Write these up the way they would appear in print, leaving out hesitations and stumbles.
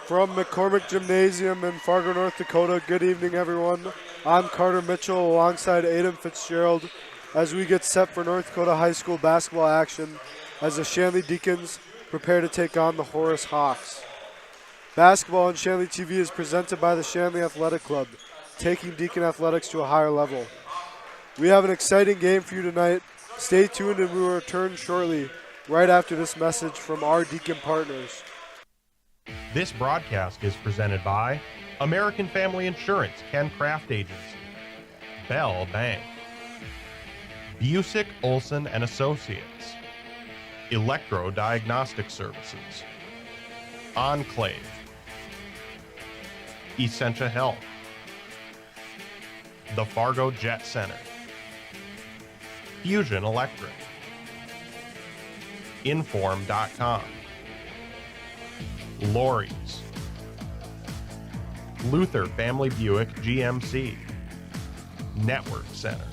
From McCormick Gymnasium in Fargo, North Dakota, good evening, everyone. I'm Carter Mitchell alongside Aiden Fitzgerald as we get set for North Dakota High School basketball action as the Shanley Deacons prepare to take on the Horace Hawks. Basketball on Shanley TV is presented by the Shanley Athletic Club, taking Deacon athletics to a higher level. We have an exciting game for you tonight. Stay tuned and we will return shortly, right after this message from our Deacon partners. This broadcast is presented by American Family Insurance, Ken Craft Agency, Bell Bank, Busick, Olson and Associates, Electro Diagnostic Services, Enclave, Essentia Health, the Fargo Jet Center, Fusion Electric, Inform.com, Lorry's, Luther Family Buick GMC, Network Center,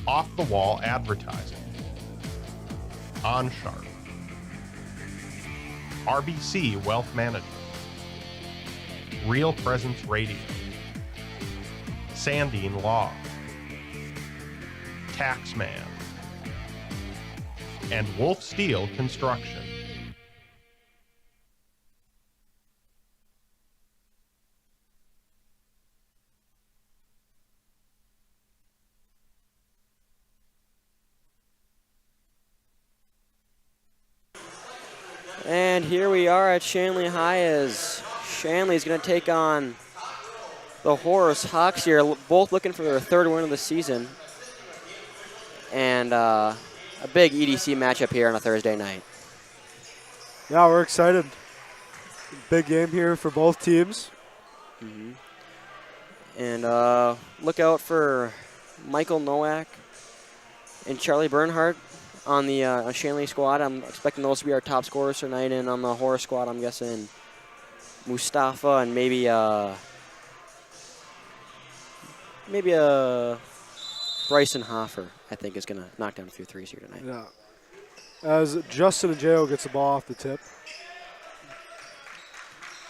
Off the Wall Advertising, OnSharp, RBC Wealth Management, Real Presence Radio, Sandine Law, Taxman, and Wolf Steel Construction. And here we are at Shanley High as Shanley's going to take on the Horace Hawks here, both looking for their third win of the season. And a big EDC matchup here on a Thursday night. Yeah, we're excited. Big game here for both teams. Mm-hmm. And look out for Michael Nowak and Charlie Bernhardt on the Shanley squad. I'm expecting those to be our top scorers tonight. And on the Horace squad, I'm guessing Mustafa and maybe Bryson Hoffer, I think, is going to knock down a few threes here tonight. Yeah. As Justin Ajao gets the ball off the tip.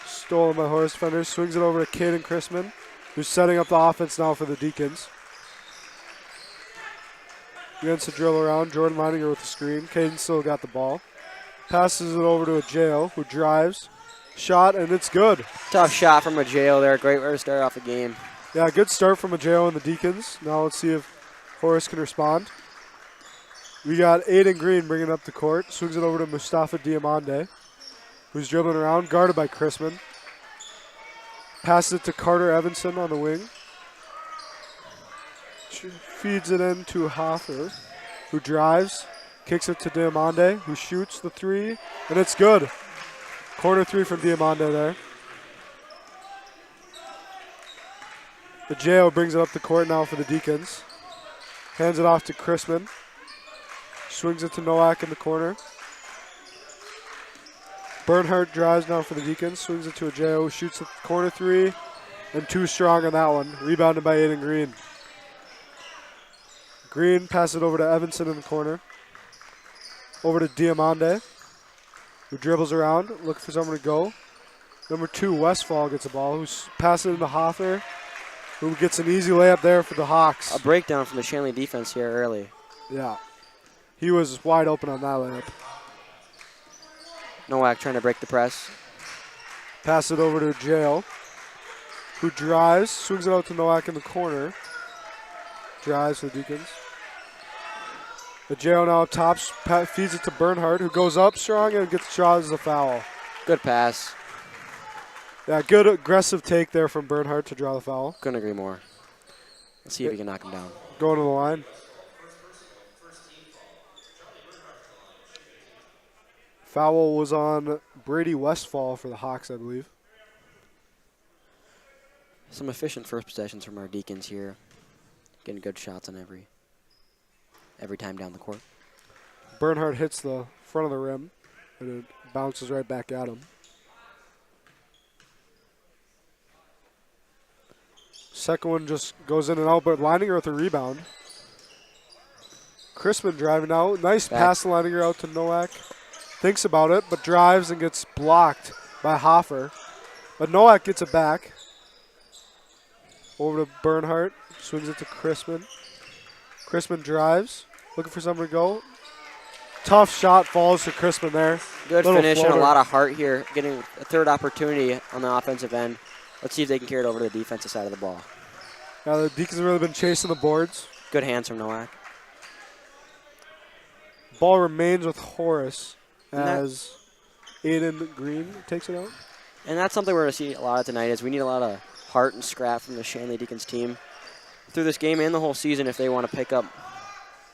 Stolen by Horace defenders. Swings it over to Caden Chrisman, who's setting up the offense now for the Deacons. Begins to drill around. Jordan Leininger with the screen. Caden still got the ball. Passes it over to Ajao, who drives. Shot, and it's good. Tough shot from Ajao there. Great way to start off the game. Yeah, good start from Ajao and the Deacons. Now let's see if Horace can respond. We got Aiden Green bringing up the court. Swings it over to Mustafa Diamande, who's dribbling around, guarded by Chrisman. Passes it to Carter Evanson on the wing. Feeds it in to Hoffer, who drives. Kicks it to Diamande, who shoots the three, and it's good. Corner three from Diamande there. Ajao brings it up the court now for the Deacons. Hands it off to Chrisman. Swings it to Nowak in the corner. Bernhardt drives now for the Deacons. Swings it to Ajao. Shoots the corner three. And too strong on that one. Rebounded by Aiden Green. Green passes it over to Evanson in the corner. Over to Diamande, who dribbles around, looking for someone to go. Number 2, Westfall gets the ball, who's passing it into Hoffer, who gets an easy layup there for the Hawks. A breakdown from the Shanley defense here early. Yeah. He was wide open on that layup. Nowak trying to break the press. Pass it over to Ajao, who drives, swings it out to Nowak in the corner. Drives for the Deacons. Ajao now tops, feeds it to Bernhardt, who goes up strong and gets shot as a foul. Good pass. Yeah, good aggressive take there from Bernhardt to draw the foul. Couldn't agree more. Let's see if he can knock him down. Going to the line. Foul was on Brady Westfall for the Hawks, I believe. Some efficient first possessions from our Deacons here. Getting good shots on every time down the court. Bernhardt hits the front of the rim, and it bounces right back at him. Second one just goes in and out, but Leininger with a rebound. Chrisman driving out. Nice pass to Leininger out to Nowak. Thinks about it, but drives and gets blocked by Hoffer. But Nowak gets it back. Over to Bernhardt. Swings it to Chrisman. Chrisman drives. Looking for somewhere to go. Tough shot falls to Chrisman there. Good Little finish and a floater. lot of heart here. Getting a third opportunity on the offensive end. Let's see if they can carry it over to the defensive side of the ball. Now the Deacons have really been chasing the boards. Good hands from Nowak. Ball remains with Horace And that- as Aiden Green takes it out. And that's something we're going to see a lot of tonight is we need a lot of heart and scrap from the Shanley Deacons team through this game and the whole season if they want to pick up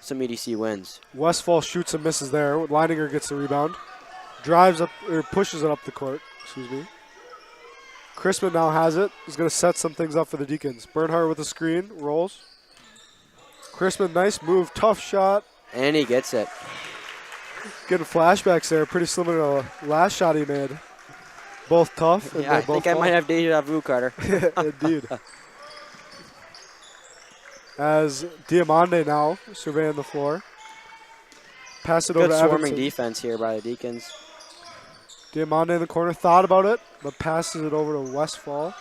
some EDC wins. Westfall shoots and misses there. Leininger gets the rebound. Drives up, or pushes it up the court. Excuse me. Chrisman now has it. He's going to set some things up for the Deacons. Bernhardt with the screen. Rolls. Chrisman, nice move. Tough shot. And he gets it. Getting flashbacks there. Pretty similar to the last shot he made. Both tough. And Yeah, I they both think I might have deja vu, Carter. Indeed. As Diamande now surveying the floor. Pass it over Good to swarming Evanson. defense here by the Deacons. Diamande in the corner. Thought about it, but passes it over to Westfall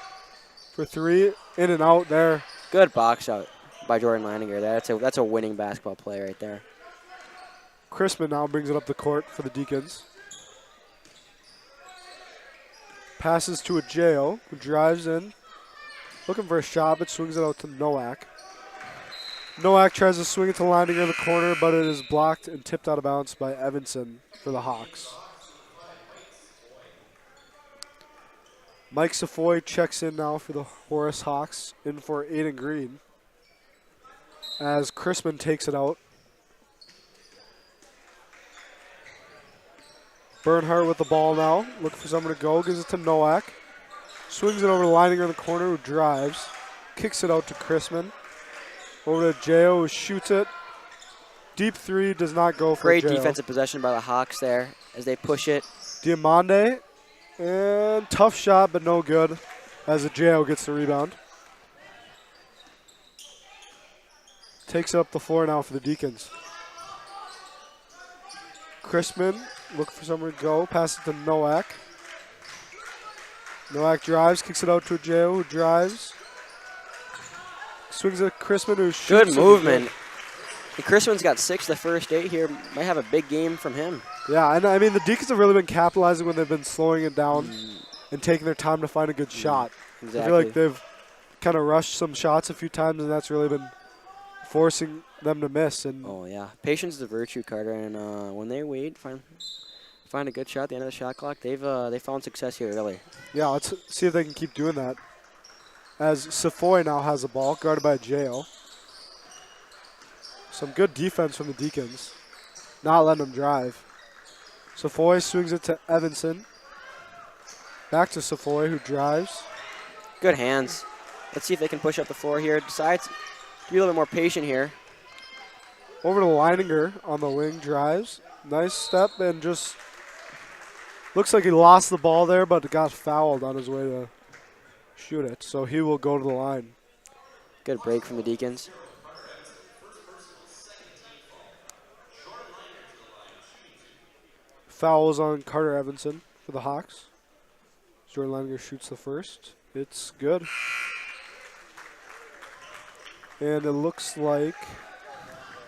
for three. In and out there. Good box out by Jordan Leininger. That's a winning basketball play right there. Chrisman now brings it up the court for the Deacons. Passes to a J.O. who drives in. Looking for a shot, but swings it out to Nowak. Nowak tries to swing it to Leininger in the corner, but it is blocked and tipped out of bounds by Evanson for the Hawks. Mike Safoy checks in now for the Horace Hawks, in for Aiden Green. As Chrisman takes it out. Bernhardt with the ball now, looking for someone to go, gives it to Nowak. Swings it over to Leininger in the corner, who drives. Kicks it out to Chrisman. Over to J.O., who shoots it. Deep three does not go for Great J.O. defensive possession by the Hawks there as they push it. Diamande, and tough shot, but no good, as the J.O. gets the rebound. Takes it up the floor now for the Deacons. Chrisman, looking for somewhere to go, passes it to Nowak. Nowak drives, kicks it out to J.O., who drives. Swings it to Chrisman, who shoots. Good it. movement. And Chrisman's got 6 the first 8 here. Might have a big game from him. Yeah, and I mean, the Deacons have really been capitalizing when they've been slowing it down and taking their time to find a good shot. Exactly. I feel like they've kind of rushed some shots a few times, and that's really been forcing them to miss. And Oh, yeah. Patience is a virtue, Carter. And when they wait, find a good shot at the end of the shot clock, they found success here early. yeah, let's see if they can keep doing that. As Safoy now has the ball, guarded by J.O. Some good defense from the Deacons. Not letting them drive. Safoy swings it to Evanson. Back to Safoy, who drives. Good hands. Let's see if they can push up the floor here. Decides to be a little bit more patient here. Over to Leininger on the wing, drives. Nice step and just looks like he lost the ball there, but got fouled on his way to shoot it. So he will go to the line. Good break from the Deacons. Fouls on Carter Evanson for the Hawks. Jordan Leininger shoots the first. It's good. And it looks like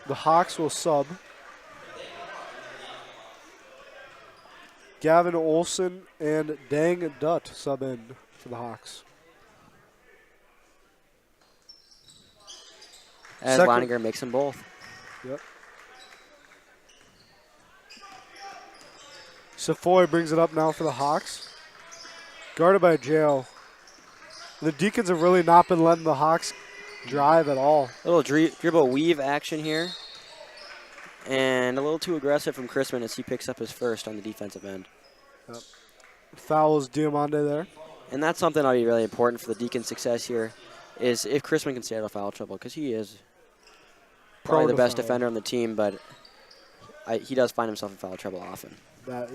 the Hawks will sub. Gavin Olson and Dang Dutt sub in for the Hawks. As Second- Leininger makes them both. Yep. Safoy brings it up now for the Hawks. Guarded by Jail. The Deacons have really not been letting the Hawks drive at all. Little dribble weave action here. And a little too aggressive from Chrisman as he picks up his first on the defensive end. Fouls Diamande there. And that's something that'll be really important for the Deacons' success here, is if Chrisman can stay out of foul trouble, because he is probably the best defender on the team, but he does find himself in foul trouble often. That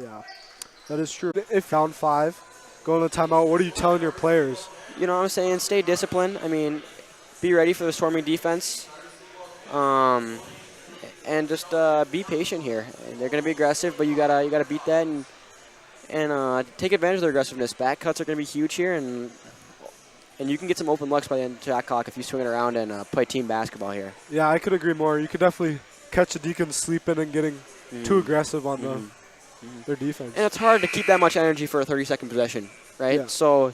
is true. If down 5, going to timeout, what are you telling your players? You know what I'm saying? Stay disciplined. I mean, be ready for the swarming defense. And just be patient here. And they're going to be aggressive, but you gotta beat that and take advantage of their aggressiveness. Back cuts are going to be huge here, and you can get some open looks by the end of the shot clock if you swing it around and play team basketball here. Yeah, I could agree more. You could definitely catch the Deacons sleeping and getting too aggressive on their defense. And it's hard to keep that much energy for a 30-second possession, right? Yeah. So,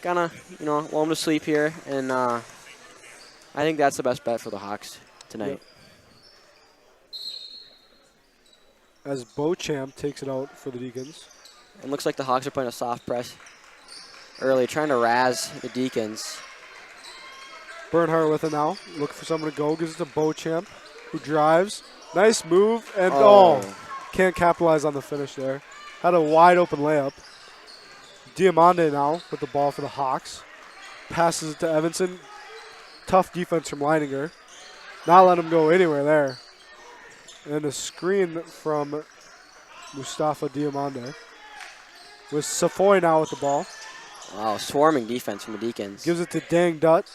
kind of, lull them to sleep here, and I think that's the best bet for the Hawks tonight. Yep. As Beauchamp takes it out for the Deacons. It looks like the Hawks are playing a soft press early, trying to razz the Deacons. Bernhardt with it now. Looking for someone to go. Gives it to Beauchamp, who drives. Nice move, and can't capitalize on the finish there. Had a wide open layup. Diamande now with the ball for the Hawks. Passes it to Evanson. Tough defense from Leininger. Not let him go anywhere there. And a screen from Mustafa Diamande. With Safoy now with the ball. Wow, swarming defense from the Deacons. Gives it to Dang Dutt.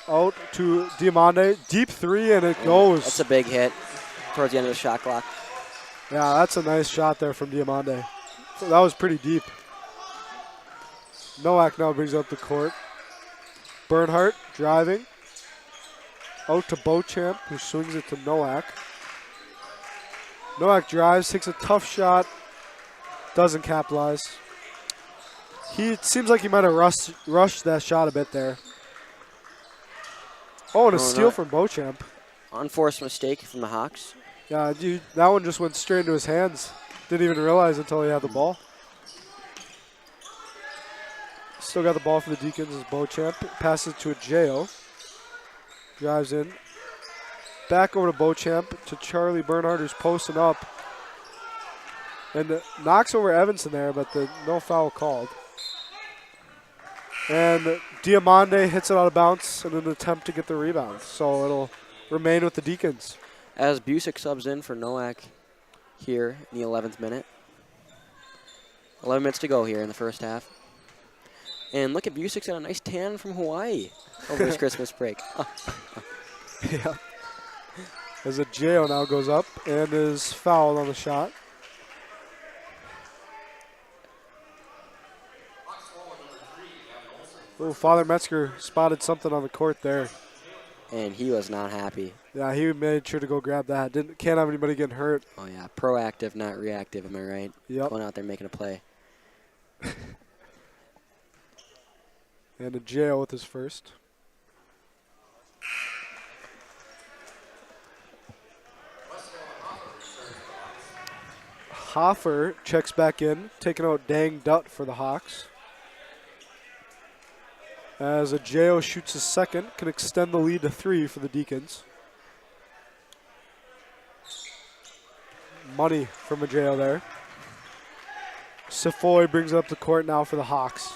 Out to Diamande. Deep three, and it goes. That's a big hit towards the end of the shot clock. Yeah, that's a nice shot there from Diamande. So that was pretty deep. Nowak now brings up the court. Bernhardt driving. Out to Beauchamp, who swings it to Nowak. Nowak drives, takes a tough shot. Doesn't capitalize. It seems like he might have rushed that shot a bit there. Oh, and a steal from Beauchamp. Unforced mistake from the Hawks. Yeah, dude, that one just went straight into his hands. Didn't even realize until he had the ball. Still got the ball for the Deacons as Beauchamp. Passes to a J.O. Drives in. Back over to Beauchamp to Charlie Bernhardt, who's posting up. And knocks over Evanson there, but no foul called. And Diamande hits it out of bounds in an attempt to get the rebound. So it'll remain with the Deacons. As Busick subs in for Nowak here in the 11th minute. 11 minutes to go here in the first half. And look at Busick's got a nice tan from Hawaii over this Christmas break. Yeah. As a J.O. now goes up and is fouled on the shot. Oh, Father Metzger spotted something on the court there. And he was not happy. Yeah, he made sure to go grab that. Can't have anybody getting hurt. Oh, yeah. Proactive, not reactive, am I right? Yep. Going out there making a play. And a J.O. with his first. Hoffer checks back in, taking out Dang Dutt for the Hawks. As a J.O. shoots his second, can extend the lead to 3 for the Deacons. Money from a J.O. there. Safoy brings up the court now for the Hawks.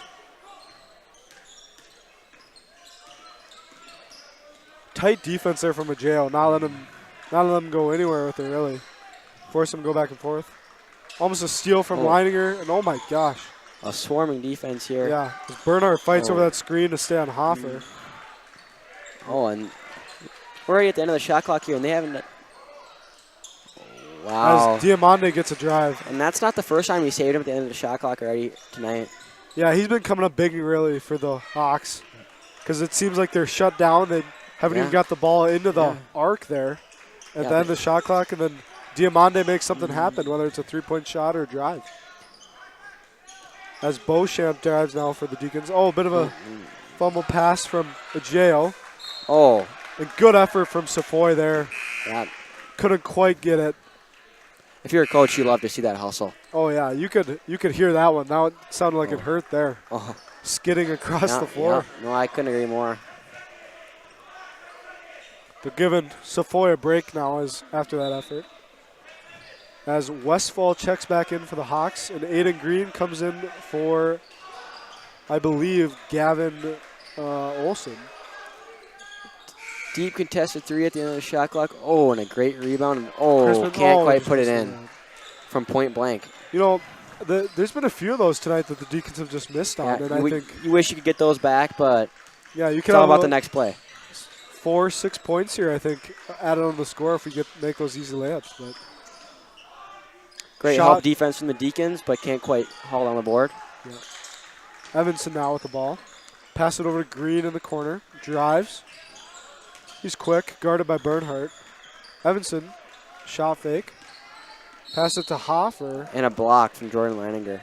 Tight defense there from a J.O. Not let him go anywhere with it, really. Force him to go back and forth. Almost a steal from Leininger, and oh my gosh. A swarming defense here. Yeah, as Bernhardt fights over that screen to stay on Hoffer. Oh, and we're already at the end of the shot clock here, and they haven't. Wow. As Diamande gets a drive. And that's not the first time he saved him at the end of the shot clock already tonight. Yeah, he's been coming up big, really, for the Hawks. Because it seems like they're shut down. They haven't even got the ball into the arc there at the end of the shot clock. And then Diamande makes something happen, whether it's a three-point shot or a drive. As Beauchamp drives now for the Deacons. Oh, a bit of a fumble pass from J.O. Oh. And good effort from Safoy there. Yeah. Couldn't quite get it. If you're a coach, you love to see that hustle. Oh, yeah. You could hear that one. Now it sounded like it hurt there. Oh. Skidding across the floor. Yeah. No, I couldn't agree more. They're giving Safoy a break now after that effort. As Westfall checks back in for the Hawks, and Aiden Green comes in for, I believe, Gavin Olson. Deep contested three at the end of the shot clock. Oh, and a great rebound. And can't quite put it in from point blank. You know, there's been a few of those tonight that the Deacons have just missed on, and I think you wish you could get those back, but yeah, you it's can all have about the next play. 4-6 points here, I think, added on the score if we make those easy layups. But Great help defense from the Deacons, but can't quite haul on the board. Yeah. Evanson now with the ball. Pass it over to Green in the corner. Drives. He's quick, guarded by Bernhardt. Evanson, shot fake. Pass it to Hoffer. And a block from Jordan Lanninger.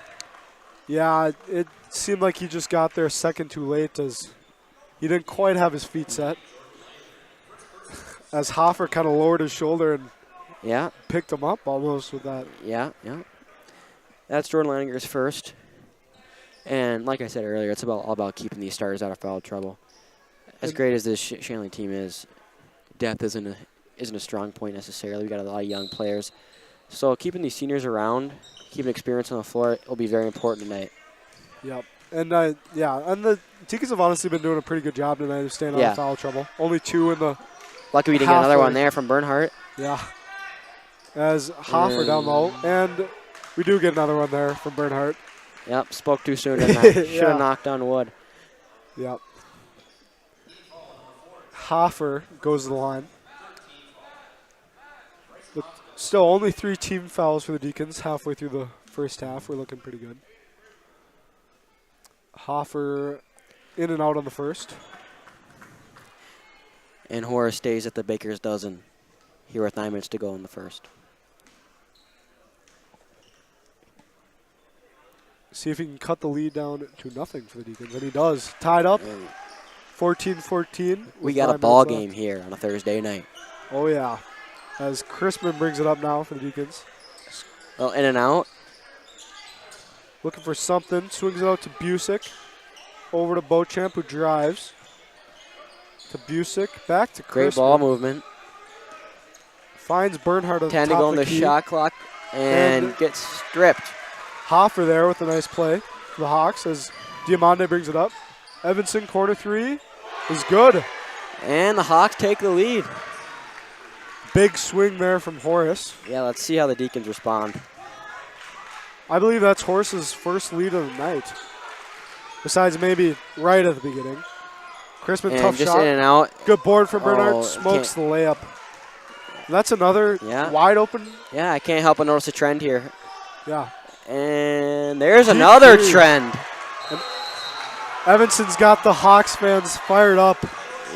Yeah, it seemed like he just got there a second too late as he didn't quite have his feet set. As Hoffer kind of lowered his shoulder and picked him up almost with that. Yeah. That's Jordan Lanninger's first. And like I said earlier, it's all about keeping these starters out of foul trouble. As great as this Shanley team is, depth isn't a strong point necessarily. We've got a lot of young players. So keeping these seniors around, keeping experience on the floor, will be very important tonight. Yep. And, and the Deacons have honestly been doing a pretty good job tonight of staying out of foul trouble. Only 2 in the Lucky we didn't get another one there from Bernhardt. Yeah. As Hoffer down low. And we do get another one there from Bernhardt. Yep, spoke too soon, didn't I? Should have knocked on wood. Yep. Hoffer goes to the line. But still only 3 team fouls for the Deacons halfway through the first half. We're looking pretty good. Hoffer in and out on the first. And Horace stays at the baker's dozen here with 9 minutes to go in the first. See if he can cut the lead down to nothing for the Deacons. And he does. Tied up. 14-14. We got a ball game here on a Thursday night. Oh, yeah. As Crispin brings it up now for the Deacons. Well, in and out. Looking for something. Swings it out to Busick. Over to Beauchamp, who drives. To Busick. Back to Crispin. Great ball movement. Finds Bernhardt on the 10 to top go of in the the key. shot clock and gets stripped. Hoffer there with a nice play for the Hawks as Diamande brings it up. Evanson, corner 3 is good. And the Hawks take the lead. Big swing there from Horace. Yeah, let's see how the Deacons respond. I believe that's Horace's first lead of the night. Besides maybe right at the beginning. Crispin, tough just shot. In and out. Good board from Bernhardt. Smokes the layup. That's another wide open. Yeah, I can't help but notice a trend here. Yeah. And there's another trend. And Evanson's got the Hawks fans fired up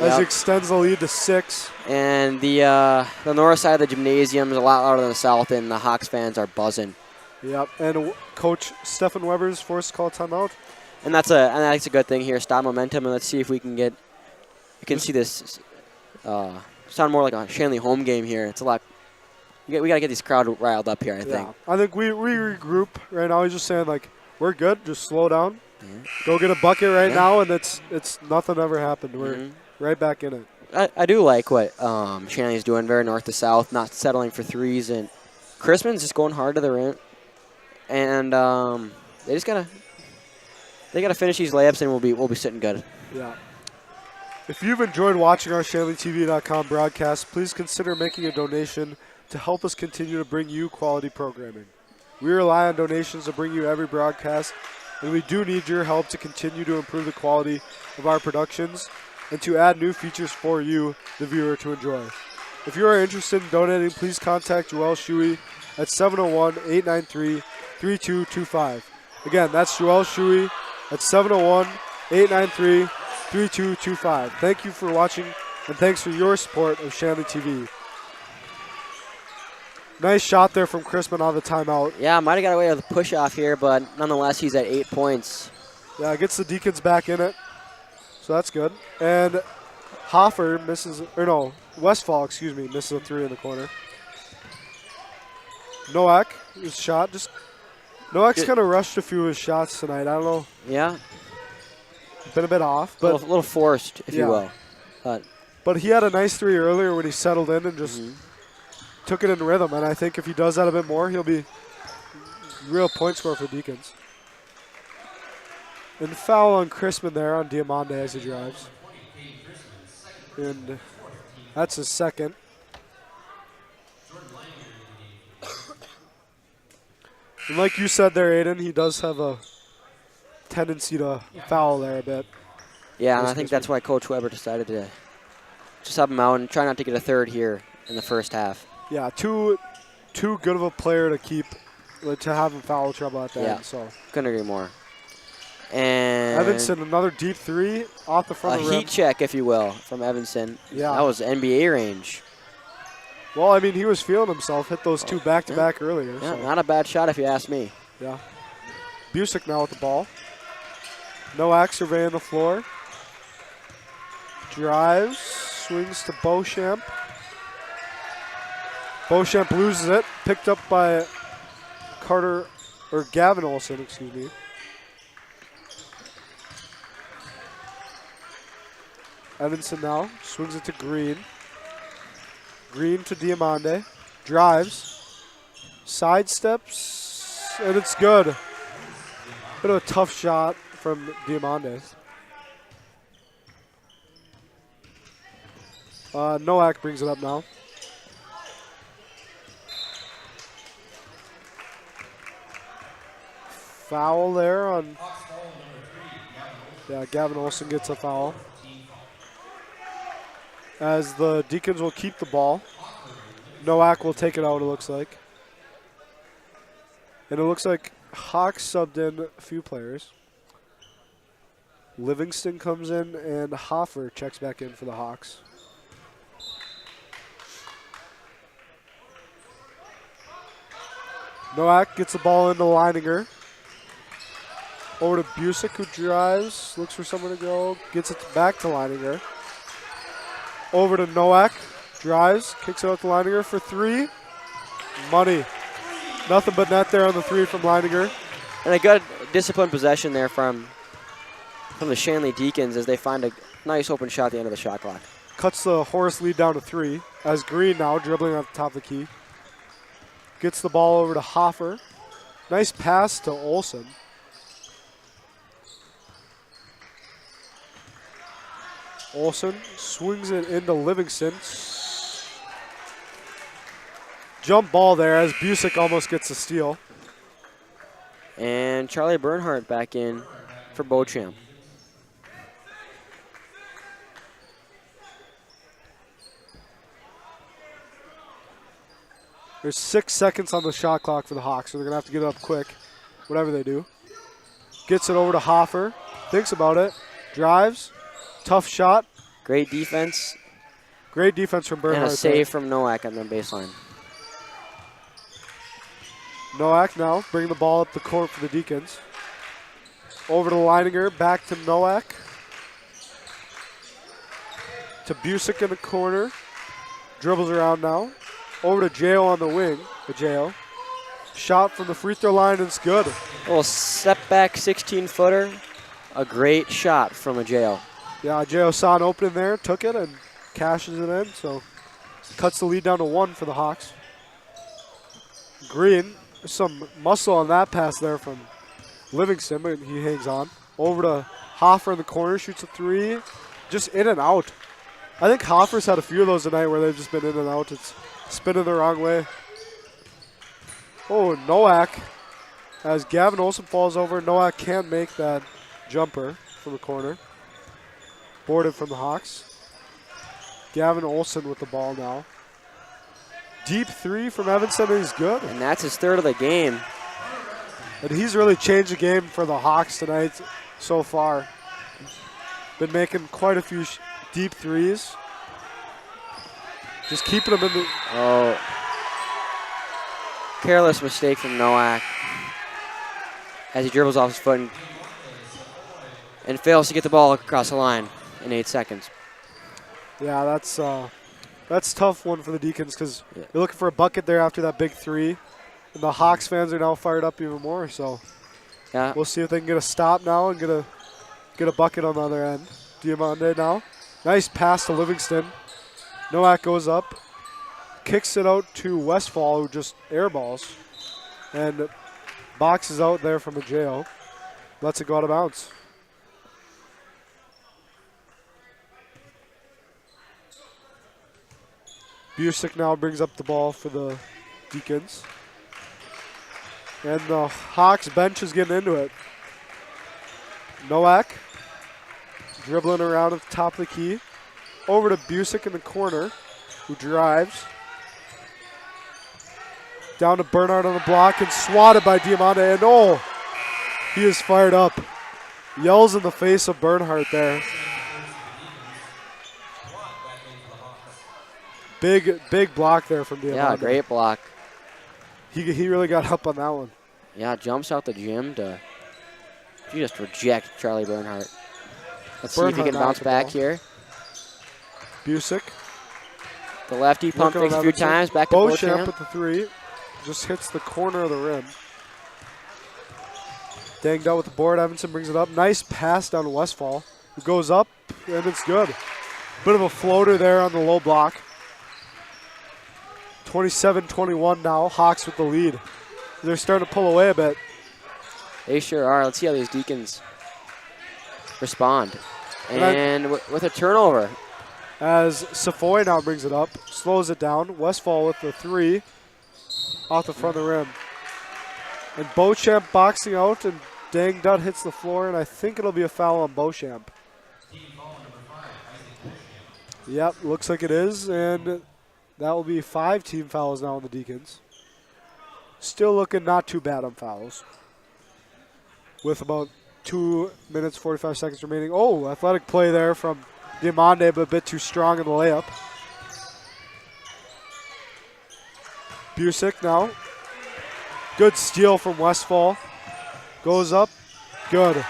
as he extends the lead to 6. And the north side of the gymnasium is a lot louder than the south, and the Hawks fans are buzzing. Yep, and Coach Stephen Weber's forced to call timeout. And that's a good thing here. Stop momentum, and let's see if we can see this sound more like a Shanley home game here. It's a lot. We got to get these crowd riled up here, I think. I think we regroup right now. He's just saying, like, we're good. Just slow down. Go get a bucket right now, and it's nothing ever happened. We're right back in it. I do like what Shanley's doing, very north to south, not settling for threes, and Crispin's just going hard to the rim. And they gotta finish these layups, and we'll be sitting good. Yeah. If you've enjoyed watching our ShanleyTV.com broadcast, please consider making a donation to help us continue to bring you quality programming. We rely on donations to bring you every broadcast, and we do need your help to continue to improve the quality of our productions and to add new features for you, the viewer, to enjoy. If you are interested in donating, please contact Joel Shuey at 701-893-3225. Again, that's Joel Shuey at 701-893-3225. Thank you for watching, and thanks for your support of Shanley TV. Nice shot there from Crispin on the timeout. Yeah, might have got away with a push-off here, but nonetheless, he's at 8 points. Yeah, gets the Deacons back in it, so that's good. And Hoffer Westfall, misses a 3 in the corner. Nowak, his shot, Nowak's kind of rushed a few of his shots tonight. I don't know. Yeah. Been a bit off. But a little forced, if you will. But he had a nice 3 earlier when he settled in and just took it in rhythm. And I think if he does that a bit more, he'll be real point scorer for Deacons. And foul on Crispin there on Diamande as he drives. And that's his second. And like you said there, Aiden, he does have a tendency to foul there a bit. Yeah, and I think that's why Coach Weber decided to sub him out and try not to get a third here in the first half. Yeah, too good of a player to keep to have in foul trouble at the Yeah. end. So Couldn't agree more. And Evanson, another deep three off the front a of the rim. heat check, if you will, from Evanson. Yeah. That was NBA range. Well, I mean, he was feeling himself. Hit those two back-to-back earlier. Yeah, So. not a bad shot if you ask me. Yeah. Busick now with the ball. Nowak surveying the floor. Drives, swings to Beauchamp. Beauchamp loses it. Picked up by Gavin Olsen, excuse me. Evanson now swings it to Green. Green to Diamande. Drives. Sidesteps, and it's good. Bit of a tough shot from Diamande. Nowak brings it up now. Foul there on. Yeah, Gavin Olsen gets a foul. As the Deacons will keep the ball. Nowak will take it out, it looks like. And it looks like Hawks subbed in a few players. Livingston comes in, and Hoffer checks back in for the Hawks. Nowak gets the ball into Leininger. Over to Busick, who drives, looks for someone to go, gets it back to Leininger. Over to Nowak, drives, kicks it out to Leininger for three. Money. Nothing but net there on the three from Leininger. And a good disciplined possession there from the Shanley Deacons as they find a nice open shot at the end of the shot clock. Cuts the Horace lead down to three. As Green now dribbling off the top of the key. Gets the ball over to Hoffer. Nice pass to Olsen. Olsen swings it into Livingston. Jump ball there as Busick almost gets a steal. And Charlie Bernhardt back in for Beauchamp. There's 6 seconds on the shot clock for the Hawks, so they're going to have to get it up quick, whatever they do. Gets it over to Hoffer. Thinks about it. Drives. Tough shot. Great defense. Great defense from Bernhardt. And a save from Nowak on the baseline. Nowak now bringing the ball up the court for the Deacons. Over to Leininger. Back to Nowak. To Busick in the corner. Dribbles around now. Over to Jao on the wing. Jao. Shot from the free throw line, and it's good. A little step back 16-footer. A great shot from a Jao. Yeah, Jao saw an opening there, took it, and cashes it in. So cuts the lead down to 1 for the Hawks. Green, some muscle on that pass there from Livingston, but he hangs on. Over to Hoffer in the corner, shoots a three. Just in and out. I think Hoffer's had a few of those tonight where they've just been in and out. It's spinning the wrong way. Oh, Nowak. As Gavin Olsen falls over, Nowak can't make that jumper from the corner. Boarded from the Hawks. Gavin Olsen with the ball now. Deep three from Evanson, and he's good. And that's his third of the game. And he's really changed the game for the Hawks tonight so far. Been making quite a few deep threes. Just keeping them in the... Oh. Careless mistake from Nowak as he dribbles off his foot and fails to get the ball across the line in 8 seconds. Yeah, that's a tough one for the Deacons because they're looking for a bucket there after that big three. And the Hawks fans are now fired up even more. So yeah, we'll see if they can get a stop now and get a bucket on the other end. Diamande now. Nice pass to Livingston. Nowak goes up. Kicks it out to Westfall, who just airballs. And boxes out there from a Jao. Lets it go out of bounds. Busick now brings up the ball for the Deacons. And the Hawks bench is getting into it. Nowak dribbling around at the top of the key. Over to Busick in the corner, who drives. Down to Bernhardt on the block and swatted by Diamante. And oh, he is fired up. Yells in the face of Bernhardt there. Big block there from Diamante. Yeah, great block. He really got up on that one. Yeah, jumps out the gym to just reject Charlie Bernhardt. Let's see if he can bounce back here. Busick. The lefty pump fakes a few times. Back to Beauchamp with the three. Just hits the corner of the rim. Danged out with the board. Evanson brings it up. Nice pass down to Westfall. It goes up, and it's good. Bit of a floater there on the low block. 27-21 now. Hawks with the lead. They're starting to pull away a bit. They sure are. Let's see how these Deacons respond. And with a turnover. As Safoy now brings it up. Slows it down. Westfall with the three. Off the front of the rim. And Beauchamp boxing out, and Dang Dutt hits the floor, and I think it'll be a foul on Beauchamp. Yep, looks like it is, and that will be 5 team fouls now on the Deacons. Still looking not too bad on fouls. With about 2 minutes, 45 seconds remaining. Oh, athletic play there from Diamante, but a bit too strong in the layup. Busick now. Good steal from Westfall. Goes up. Good.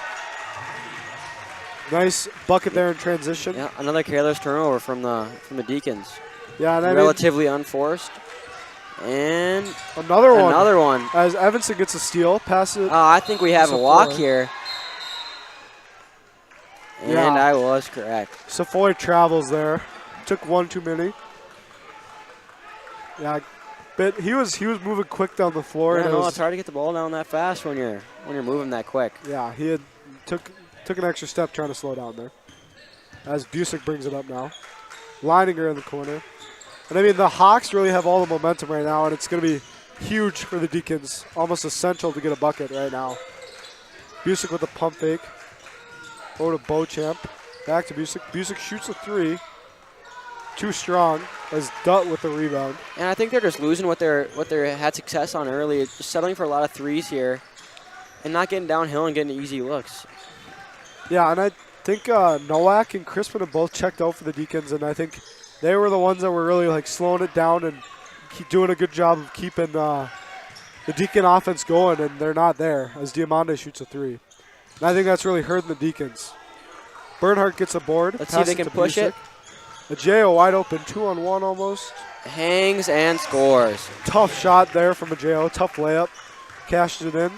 Nice bucket there in transition. Yeah, another careless turnover from the Deacons. Yeah, and relatively unforced. And another one. As Evanson gets a steal, pass it. I think we have a walk here. And yeah. I was correct. Safoy travels there. Took one too many. Yeah, but he was moving quick down the floor. Yeah, no, it's hard to get the ball down that fast when you're moving that quick. Yeah, he had took an extra step trying to slow down there. As Busick brings it up now. Leininger in the corner. And I mean, the Hawks really have all the momentum right now, and it's going to be huge for the Deacons. Almost essential to get a bucket right now. Busick with the pump fake. Over to Beauchamp. Back to Busick. Busick shoots a three. Too strong as Dutt with the rebound. And I think they're just losing what they had success on early. Just settling for a lot of threes here and not getting downhill and getting easy looks. Yeah, and I think Nowak and Crispin have both checked out for the Deacons, and I think they were the ones that were really like slowing it down and doing a good job of keeping the Deacon offense going, and they're not there as Diamante shoots a three. And I think that's really hurting the Deacons. Bernhardt gets a board. Let's see if they can push it. Ajeo wide open, 2-on-1 almost. Hangs and scores. Tough shot there from Ajeo, tough layup. Cashes it in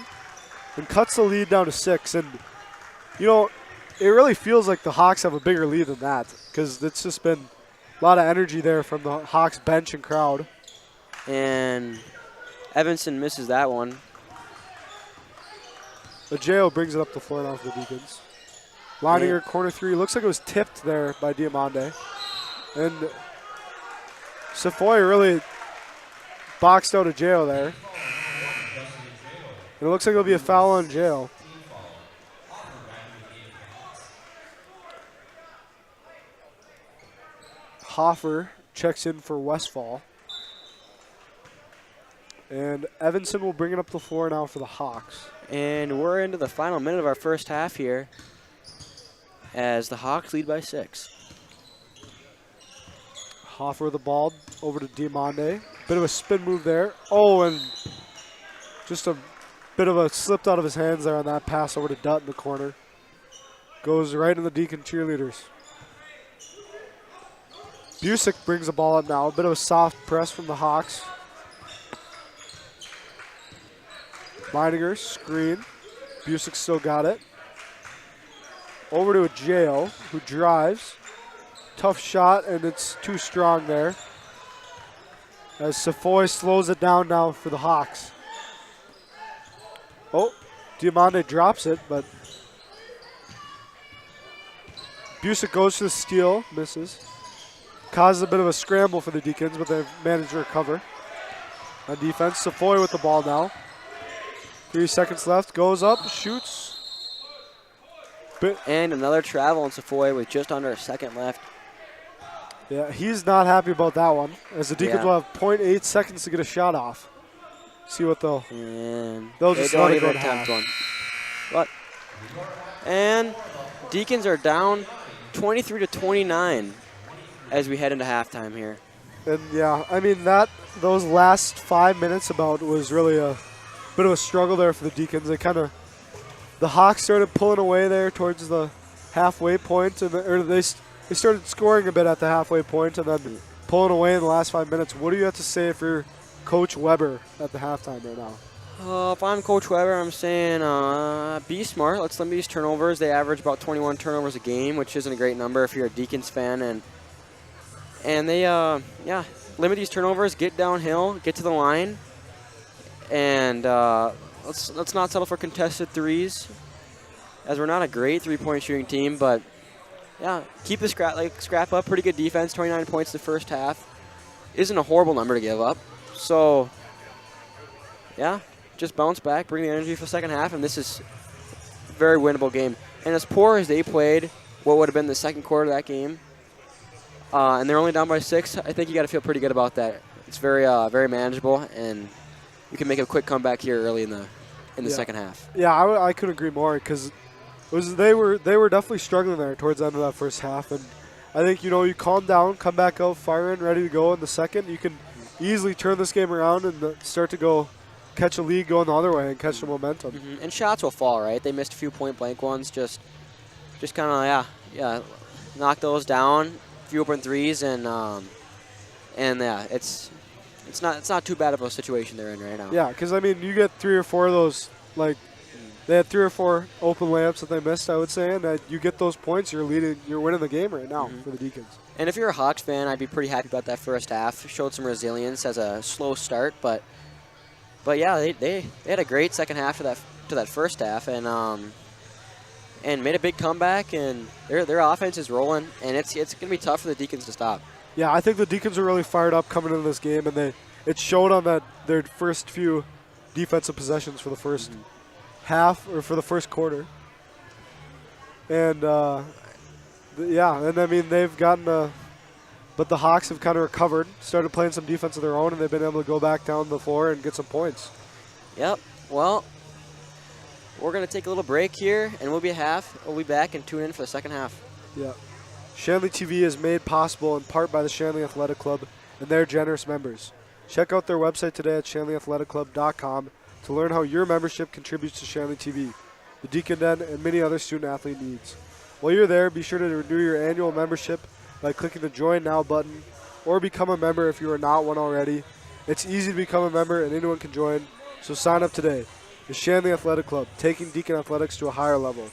and cuts the lead down to 6. And, you know, it really feels like the Hawks have a bigger lead than that because it's just been a lot of energy there from the Hawks bench and crowd. And Evanson misses that one. Ajeo brings it up the floor now for the Deacons. Leininger, corner three. Looks like it was tipped there by Diamante. And Safoy really boxed out Ajeo there. And it looks like it'll be a foul on Ajeo. Hoffer checks in for Westfall. And Evanson will bring it up the floor now for the Hawks. And we're into the final minute of our first half here as the Hawks lead by 6. Hoffer with the ball over to Diamante. Bit of a spin move there. Oh, and just a bit of a slipped out of his hands there on that pass over to Dutt in the corner. Goes right in the Deacon cheerleaders. Busick brings the ball up now. A bit of a soft press from the Hawks. Leininger, screen. Busick still got it. Over to Ajeo, who drives. Tough shot, and it's too strong there. As Safoy slows it down now for the Hawks. Oh, Diamante drops it, but Busick goes to the steal, misses. Causes a bit of a scramble for the Deacons, but they've managed to recover. On defense, Safoy with the ball now. 3 seconds left, goes up, shoots. And another travel on Safoy with just under a second left. Yeah, he's not happy about that one, as the Deacons will have 0.8 seconds to get a shot off. See what they'll And they'll they just don't let it even go to attempt half. one. And Deacons are down 23 to 29 as we head into halftime here. And yeah, I mean those last 5 minutes about was really a bit of a struggle there for the Deacons. The Hawks started pulling away there towards the halfway point, or they started scoring a bit at the halfway point, and then pulling away in the last 5 minutes. What do you have to say if you're Coach Weber at the halftime right now? If I'm Coach Weber, I'm saying be smart. Let's limit these turnovers. They average about 21 turnovers a game, which isn't a great number if you're a Deacons fan. And they, limit these turnovers, get downhill, get to the line, and let's not settle for contested threes, as we're not a great three-point shooting team. But yeah, keep the scrap up. Pretty good defense. 29 points the first half isn't a horrible number to give up. So yeah. Just bounce back, bring the energy for the second half, and this is a very winnable game. And as poor as they played, what would have been the second quarter of that game, and they're only down by 6, I think you got to feel pretty good about that. It's very, very manageable, and you can make a quick comeback here early in the second half. Yeah, I couldn't agree more because they were definitely struggling there towards the end of that first half, and I think you calm down, come back out, firing, ready to go in the second. You can easily turn this game around and start to go. Catch a lead going the other way and catch the momentum. Mm-hmm. And shots will fall, right? They missed a few point-blank ones. Just kind of, knock those down. A few open threes, and it's not too bad of a situation they're in right now. Yeah, because I mean, you get 3 or 4 of those. Like they had 3 or 4 open layups that they missed, I would say, and you get those points, you're winning the game right now for the Deacons. And if you're a Hawks fan, I'd be pretty happy about that first half. Showed some resilience as a slow start, but yeah, they had a great second half to that first half, and made a big comeback, and their offense is rolling, and it's gonna be tough for the Deacons to stop. Yeah, I think the Deacons are really fired up coming into this game, and it showed on their first few defensive possessions for the first half or for the first quarter, and and I mean they've gotten but the Hawks have kind of recovered, started playing some defense of their own, and they've been able to go back down the floor and get some points. Yep. Well, we're going to take a little break here, and we'll be back and tune in for the second half. Yeah. Shanley TV is made possible in part by the Shanley Athletic Club and their generous members. Check out their website today at shanleyathleticClub.com to learn how your membership contributes to Shanley TV, the Deacon Den, and many other student-athlete needs. While you're there, be sure to renew your annual membership by clicking the Join Now button, or become a member if you are not one already. It's easy to become a member and anyone can join, so sign up today. The Shanley Athletic Club, taking Deacon athletics to a higher level.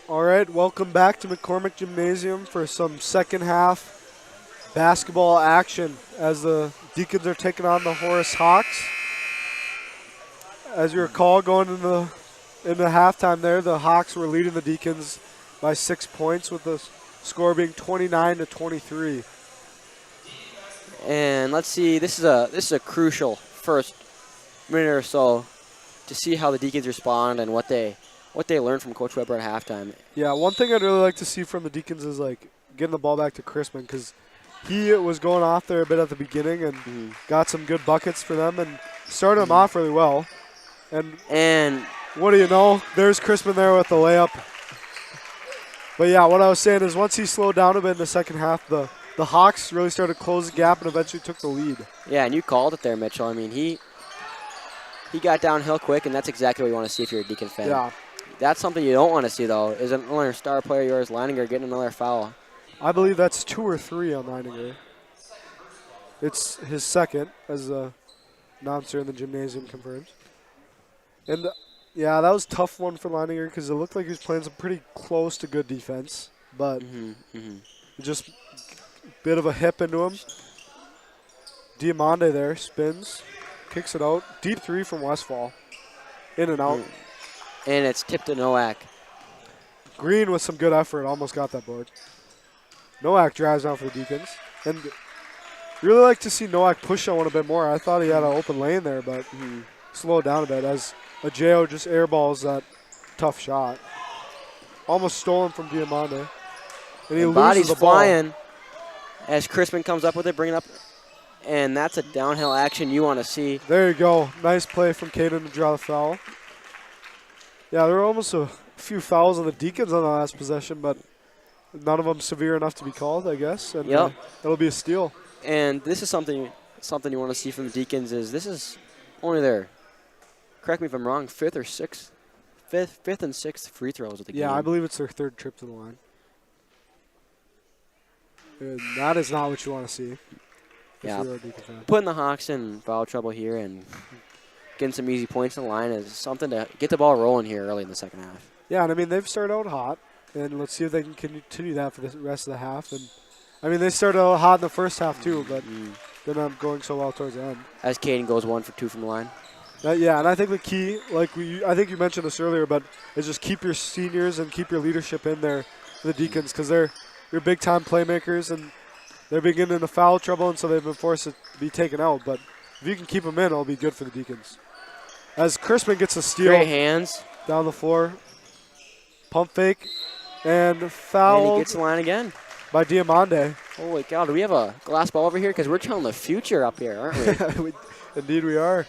All right, welcome back to McCormick Gymnasium for some second half basketball action as the Deacons are taking on the Horace Hawks. As you recall, going into halftime there, the Hawks were leading the Deacons by 6 points with the score being 29-23. And let's see, this is a crucial first minute or so to see how the Deacons respond and what they learned from Coach Weber at halftime. Yeah, one thing I'd really like to see from the Deacons is like getting the ball back to Crispin, because he was going off there a bit at the beginning and got some good buckets for them and started them off really well. And what do you know? There's Crispin there with the layup. But yeah, what I was saying is once he slowed down a bit in the second half, the Hawks really started to close the gap and eventually took the lead. Yeah, and you called it there, Mitchell. I mean, he got downhill quick, and that's exactly what you want to see if you're a Deacon fan. Yeah. That's something you don't want to see, though, is another star player of yours, Leininger, getting another foul. I believe that's 2 or 3 on Leininger. It's his second, as the announcer in the gymnasium confirms. And, yeah, that was a tough one for Leininger because it looked like he was playing some pretty close to good defense. But just a bit of a hip into him. Diamande there, spins, kicks it out. Deep three from Westfall. In and out. And it's tipped to Nowak. Green with some good effort almost got that board. Nowak drives down for the Deacons. And really like to see Nowak push on one a bit more. I thought he had an open lane there, but slowed down a bit as Ajeo just airballs that tough shot. Almost stolen from Diamande. And he loses the ball. Flying as Crispin comes up with it, bring it up. And that's a downhill action you want to see. There you go. Nice play from Caden to draw the foul. Yeah, there were almost a few fouls on the Deacons on the last possession, but none of them severe enough to be called, I guess. And it'll be a steal. And this is something you want to see from the Deacons is this is only their, correct me if I'm wrong, fifth and sixth free throws of the game. Yeah, I believe it's their third trip to the line. And that is not what you want to see. Yeah, putting the Hawks in foul trouble here and getting some easy points in the line is something to get the ball rolling here early in the second half. Yeah, and I mean, they've started out hot, and let's see if they can continue that for the rest of the half. And I mean, they started out hot in the first half too, but they're not going so well towards the end. As Caden goes 1 for 2 from the line. Yeah, and I think the key, I think you mentioned this earlier, but is just keep your seniors and keep your leadership in there for the Deacons, because they're big-time playmakers, and they're beginning into foul trouble, and so they've been forced to be taken out. But if you can keep them in, it'll be good for the Deacons. As Crispin gets a steal. Great hands. Down the floor. Pump fake. And foul. And he gets the line again. By Diamande. Holy cow, do we have a glass ball over here? Because we're telling the future up here, aren't we? Indeed we are.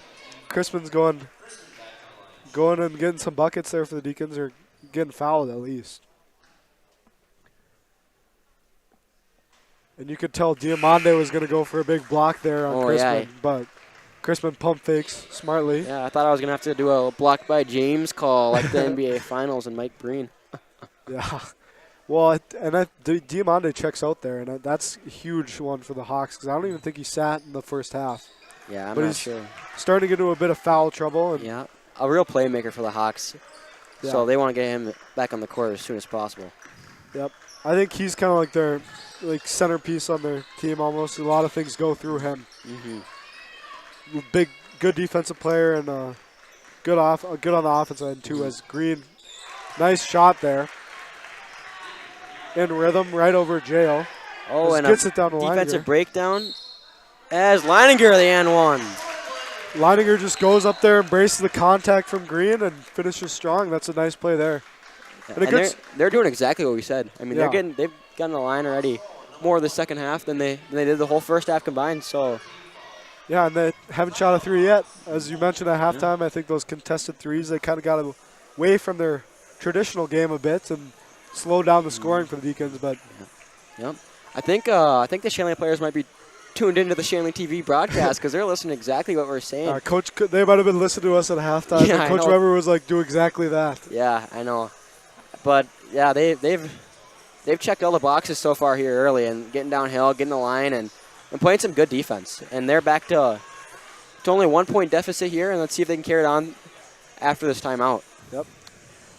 Crispin's going and getting some buckets there for the Deacons, or getting fouled at least. And you could tell Diamande was going to go for a big block there on Crispin, but Crispin pump fakes smartly. Yeah, I thought I was going to have to do a block by James call like the NBA Finals and Mike Breen. Yeah. Well, Diamande checks out there, and that's a huge one for the Hawks because I don't even think he sat in the first half. Yeah, I'm not sure. Starting to get into a bit of foul trouble. And yeah, a real playmaker for the Hawks. Yeah. So they want to get him back on the court as soon as possible. Yep. I think he's kind of like their centerpiece on their team almost. A lot of things go through him. Good defensive player and good on the offensive end too. As Green, nice shot there. In rhythm, right over Jail. Oh, and gets it down to defensive breakdown as Leininger the and one. Leininger just goes up there, embraces the contact from Green, and finishes strong. That's a nice play there. And they're doing exactly what we said. I mean, they've gotten the line already more the second half than they did the whole first half combined. So, yeah, and they haven't shot a three yet. As you mentioned at halftime, I think those contested threes, they kind of got away from their traditional game a bit and slowed down the scoring for the Deacons. But I think the Shanley players might be tuned into the Shanley TV broadcast because they're listening to exactly what we're saying. Coach, they might have been listening to us at halftime. Yeah, Coach Weber was like, do exactly that. Yeah, I know. But yeah, they've checked all the boxes so far here early and getting downhill, getting the line, and playing some good defense. And they're back to only 1 point deficit here, and let's see if they can carry it on after this timeout. Yep.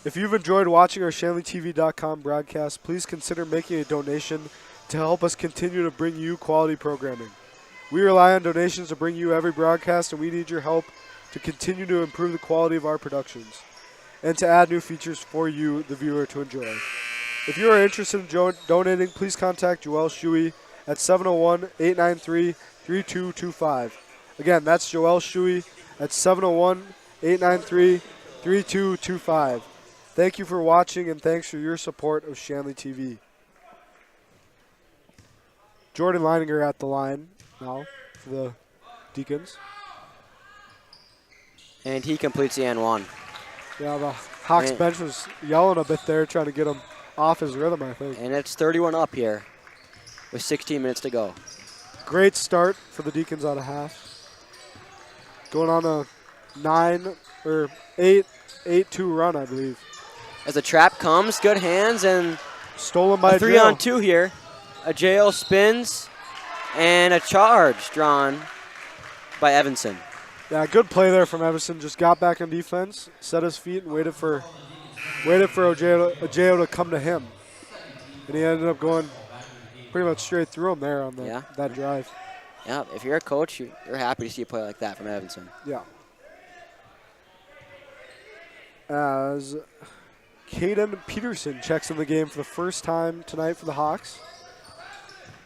If you've enjoyed watching our ShanleyTV.com broadcast, please consider making a donation to help us continue to bring you quality programming. We rely on donations to bring you every broadcast, and we need your help to continue to improve the quality of our productions and to add new features for you, the viewer, to enjoy. If you are interested in donating, please contact Joel Shuey at 701-893-3225. Again, that's Joel Shuey at 701-893-3225. Thank you for watching, and thanks for your support of Shanley TV. Jordan Leininger at the line now for the Deacons. And he completes the and one. Yeah, the Hawks bench was yelling a bit there, trying to get him off his rhythm, I think. And it's 31 up here with 16 minutes to go. Great start for the Deacons out of half. Going on a 8-2 run, I believe. As the trap comes, good hands, and stolen by a 3-on-2 here. A JL spins, and a charge drawn by Evanson. Yeah, good play there from Evanson. Just got back on defense, set his feet, and waited for Ajeo to come to him. And he ended up going pretty much straight through him there on that drive. Yeah, if you're a coach, you're happy to see a play like that from Evanson. Yeah. As Caden Peterson checks in the game for the first time tonight for the Hawks.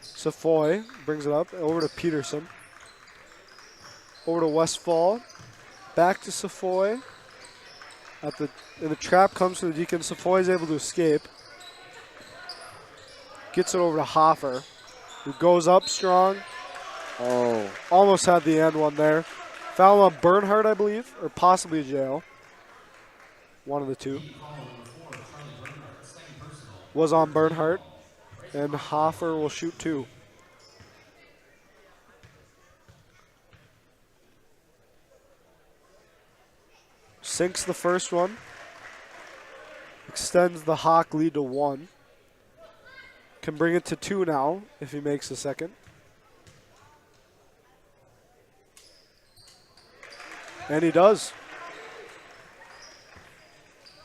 Safoy brings it up over to Peterson. Over to Westfall. Back to Safoy. And the trap comes to the Deacons. Safoy is able to escape. Gets it over to Hoffer, who goes up strong. Oh. Almost had the end one there. Foul on Bernhardt, I believe, or possibly a jail. One of the two. Was on Bernhardt, and Hoffer will shoot two. Sinks the first one. Extends the Hawk lead to 1. Can bring it to 2 now if he makes the second. And he does.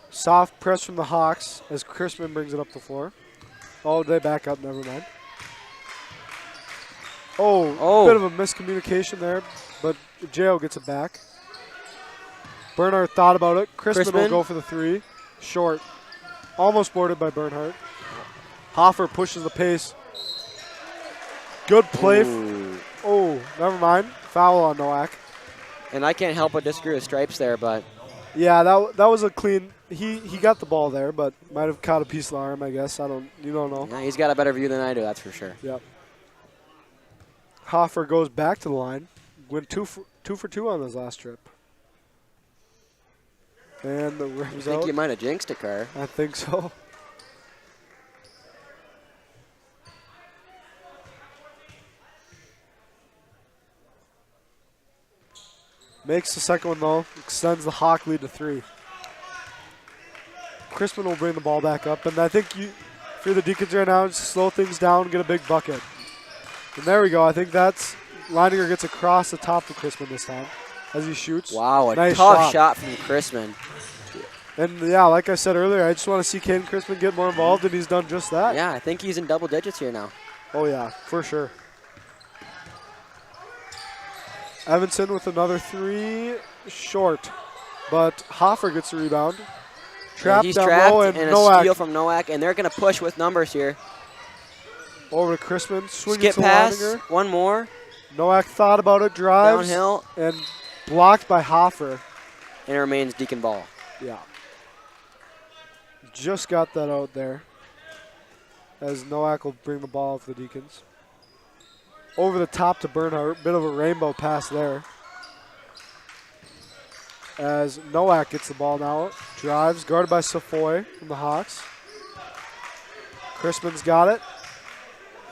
Soft press from the Hawks as Chrisman brings it up the floor. Oh, they back up, never mind. Oh, bit of a miscommunication there, but J.O. gets it back. Bernhardt thought about it. Chrisman will go for the 3. Short. Almost boarded by Bernhardt. Hoffer pushes the pace. Good play. Never mind. Foul on Nowak. And I can't help but disagree with Stripes there, but... Yeah, that was a clean... He got the ball there, but might have caught a piece of the arm, I guess. You don't know. Yeah, he's got a better view than I do, that's for sure. Yep. Hoffer goes back to the line. Went 2 for 2 on his last trip. And the rim's out. I think you might have jinxed it, Carr. I think so. Makes the second one, though. Extends the Hawk lead to 3. Chrisman will bring the ball back up. And I think if you're the Deacons right now, just slow things down, get a big bucket. And there we go. I think that's Leininger gets across the top of Chrisman this time as he shoots. Wow, a nice tough shot from Chrisman. And, yeah, like I said earlier, I just want to see Caden Chrisman get more involved, and he's done just that. Yeah, I think he's in double digits here now. Oh, yeah, for sure. Evanson with another 3, short. But Hoffer gets the rebound. He's trapped, and a steal from Nowak, and they're going to push with numbers here. Over to Chrisman. Skip pass, one more. Nowak thought about it, drives. Downhill. And blocked by Hoffer. And it remains Deacon ball. Yeah. Just got that out there. As Nowak will bring the ball up for the Deacons. Over the top to Bernhardt. Bit of a rainbow pass there. As Nowak gets the ball now. Drives, guarded by Safoy from the Hawks. Chrisman's got it.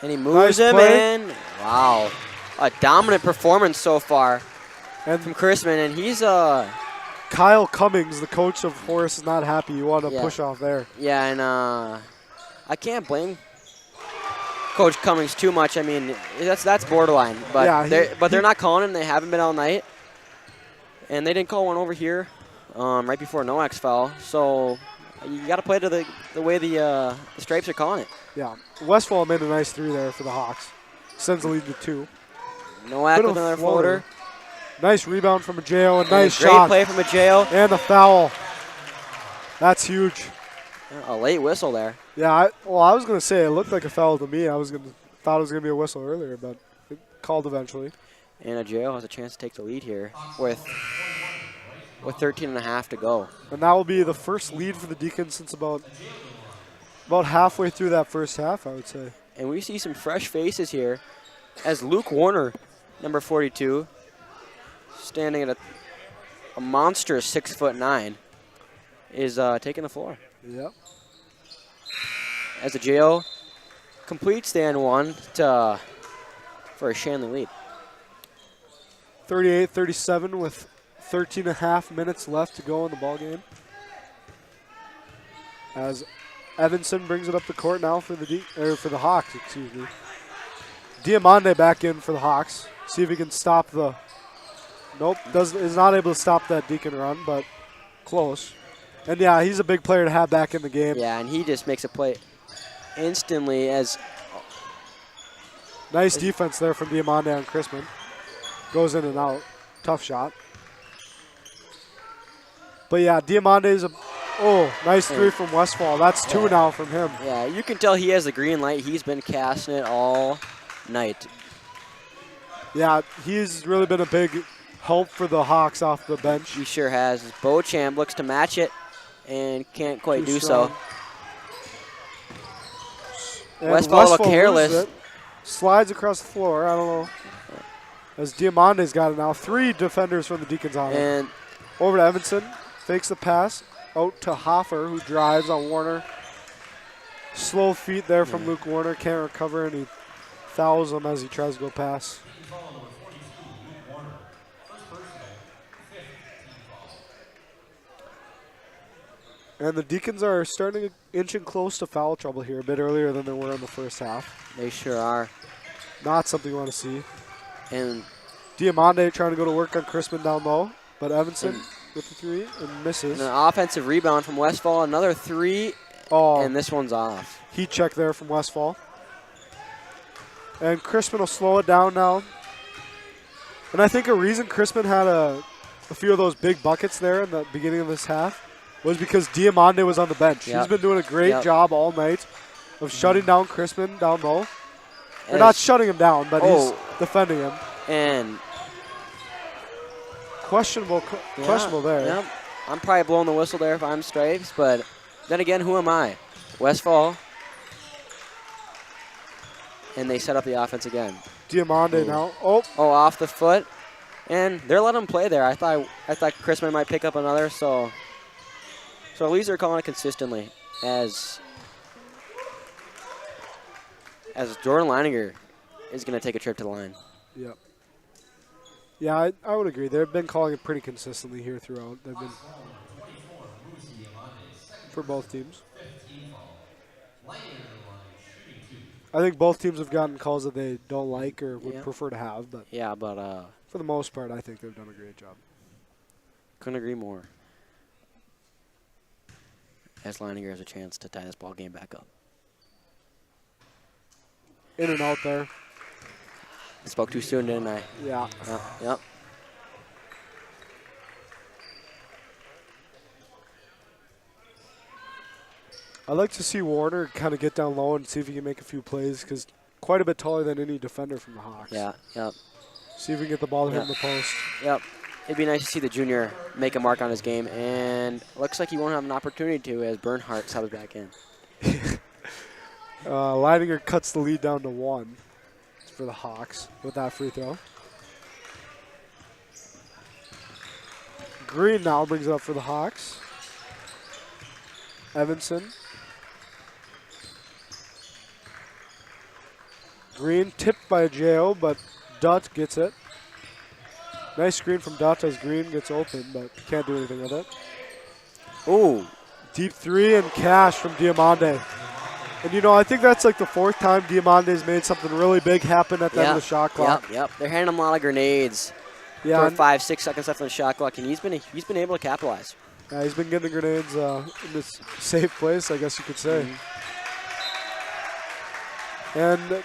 And he moves him in. Wow. A dominant performance so far from Chrisman. And he's Kyle Cummings, the coach of Horace, is not happy. You want to push off there. Yeah, and I can't blame Coach Cummings too much. I mean, that's borderline. But they're not calling him. They haven't been all night. And they didn't call one over here right before Nowak's foul. So You got to play to the way the Stripes are calling it. Yeah. Westfall made a nice 3 there for the Hawks. Sends the lead to 2. Nowak with another floater. Nice rebound from Ajeo. And Nice a great shot. play from Ajeo. And the foul. That's huge. A late whistle there. Yeah, I was going to say it looked like a foul to me. Thought it was going to be a whistle earlier, but it called eventually. And Ajeo has a chance to take the lead here with 13 and a half to go. And that will be the first lead for the Deacons since about halfway through that first half, I would say. And we see some fresh faces here as Luke Warner, number 42, standing at a monstrous 6'9", is taking the floor. Yep. As Ajeo completes the and one for a Shanley lead. 38-37 with 13 and a half minutes left to go in the ball game. As Evanson brings it up the court now for the Hawks, excuse me. Diamande back in for the Hawks. See if he can stop the. Nope, is not able to stop that Deacon run, but close. And yeah, he's a big player to have back in the game. Yeah, and he just makes a play instantly as. Nice defense there from Diamande on Crispin. Goes in and out. Tough shot. But yeah, Diamande's nice 3 from Westfall. That's 2 now from him. Yeah, you can tell he has the green light. He's been casting it all night. Yeah, he's really been a big help for the Hawks off the bench. He sure has. Beauchamp looks to match it and can't quite do so. And Westfall look careless. Slides across the floor. I don't know. As Diamande's got it now. 3 defenders from the Deacons on it. And over to Evanson. Fakes the pass. Out to Hoffer, who drives on Warner. Slow feet there from Luke Warner. Can't recover, and he fouls him as he tries to go pass. And the Deacons are starting inching close to foul trouble here a bit earlier than they were in the first half. they sure are. Not something you want to see. And Diamande trying to go to work on Crispin down low, but Evanson with the 3 and misses. an offensive rebound from Westfall. Another 3, and this one's off. Heat check there from Westfall. And Crispin will slow it down now. And I think a reason Crispin had a few of those big buckets there in the beginning of this half was because Diamande was on the bench. Yep. He's been doing a great job all night of shutting down Crispin down low. They're As- not shutting him down, but he's defending him. And Questionable there. Yep. I'm probably blowing the whistle there if I'm Stripes, but then again, who am I? Westfall. And they set up the offense again. Diamande now. Oh, off the foot. And they're letting him play there. I thought Crispin might pick up another, so at least they're calling it consistently as Jordan Leininger is going to take a trip to the line. Yep. Yeah, I would agree. They've been calling it pretty consistently here throughout. They've been for both teams. I think both teams have gotten calls that they don't like or would prefer to have, but for the most part, I think they've done a great job. Couldn't agree more. As Leininger has a chance to tie this ball game back up. In and out there. Spoke too soon, didn't I? Yeah. Yep. I'd like to see Warner kind of get down low and see if he can make a few plays because quite a bit taller than any defender from the Hawks. Yeah, yep. See if we can get the ball to him in the post. Yep. It'd be nice to see the junior make a mark on his game, and looks like he won't have an opportunity to as Bernhardt subs back in. Leininger cuts the lead down to 1 for the Hawks with that free throw. Green now brings it up for the Hawks. Evanson. Green tipped by J.O., but Dutt gets it. Nice screen from Dutt as Green gets open, but can't do anything with it. Ooh. Deep 3 and cash from Diamande. And, you know, I think that's like the 4th time Diamande's made something really big happen at the end of the shot clock. Yep. They're handing him a lot of grenades for 5-6 seconds left on the shot clock, and he's been able to capitalize. Yeah, he's been getting the grenades in this safe place, I guess you could say. And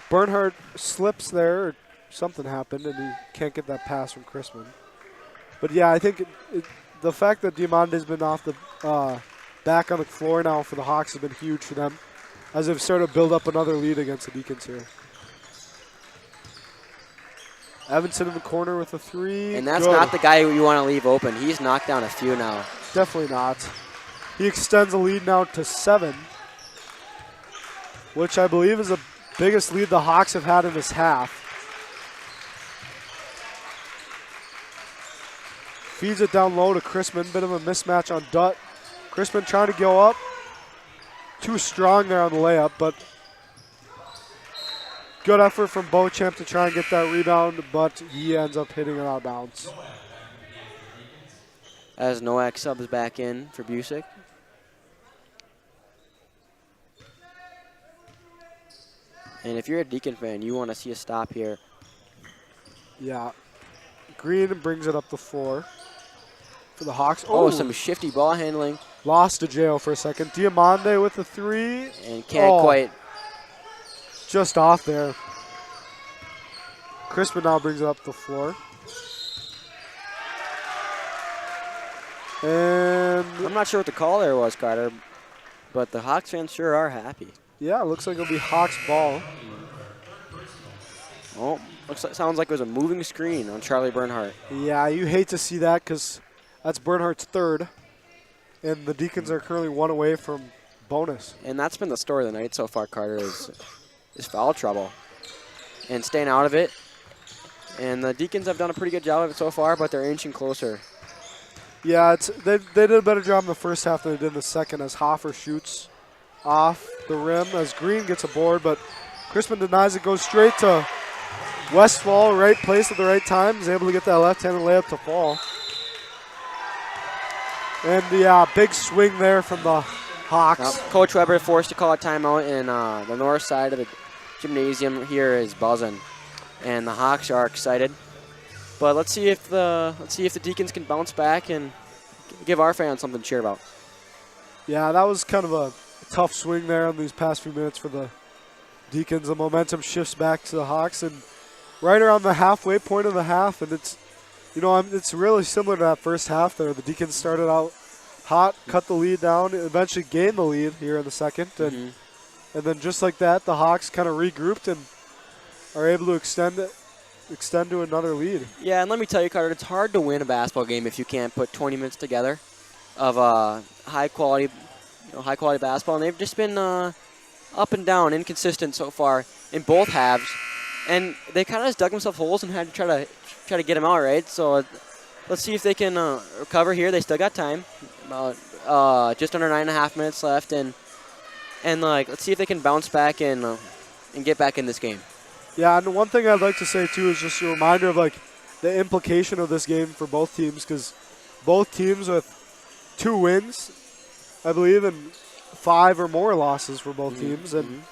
Bernhardt slips there. Or something happened, and he can't get that pass from Chrisman. But, yeah, I think the fact that Diamante's been off the back on the floor now for the Hawks has been huge for them as they've started to build up another lead against the Deacons here. Evanson in the corner with a 3. And that's Good. not the guy you want to leave open. He's knocked down a few now. Definitely not. He extends the lead now to 7, which I believe is the biggest lead the Hawks have had in this half. Feeds it down low to Chrisman. Bit of a mismatch on Dutt. Chrisman trying to go up. Too strong there on the layup, but good effort from Beauchamp to try and get that rebound, but he ends up hitting it out of bounds. As Nowak subs back in for Busick. And if you're a Deacon fan, you want to see a stop here. Yeah. Green brings it up the floor for the Hawks. Oh, some shifty ball handling. Lost to jail for a second. Diamante with the 3. And can't quite. Just off there. Crispin now brings it up the floor. And I'm not sure what the call there was, Carter, but the Hawks fans sure are happy. yeah, it looks like it'll be Hawks ball. Oh, sounds like it was a moving screen on Charlie Bernhardt. Yeah, you hate to see that because that's Bernhardt's 3rd. And the Deacons are currently 1 away from bonus. And that's been the story of the night so far, Carter, is foul trouble and staying out of it. And the Deacons have done a pretty good job of it so far, but they're inching closer. Yeah, they did a better job in the first half than they did in the second as Hoffer shoots off the rim as Green gets a board, but Crispin denies it, goes straight to Westfall, right place at the right time, is able to get that left-handed layup to fall. And the big swing there from the Hawks. Coach Weber forced to call a timeout, and the north side of the gymnasium here is buzzing, and the Hawks are excited. But let's see if the Deacons can bounce back and give our fans something to cheer about. Yeah, that was kind of a tough swing there in these past few minutes for the Deacons. The momentum shifts back to the Hawks, and right around the halfway point of the half, and it's really similar to that first half there. The Deacons started out hot, cut the lead down, eventually gained the lead here in the second, and then just like that, the Hawks kind of regrouped and are able to extend to another lead. Yeah, and let me tell you, Carter, it's hard to win a basketball game if you can't put 20 minutes together of high quality basketball, and they've just been up and down, inconsistent so far in both halves, and they kind of just dug themselves holes and had to try to get them out, right? So let's see if they can recover here. They still got time, about just under 9.5 minutes left, and let's see if they can bounce back and get back in this game. Yeah, and one thing I'd like to say, too, is just a reminder of, the implication of this game for both teams, because both teams with 2 wins, I believe, and 5 or more losses for both teams. And,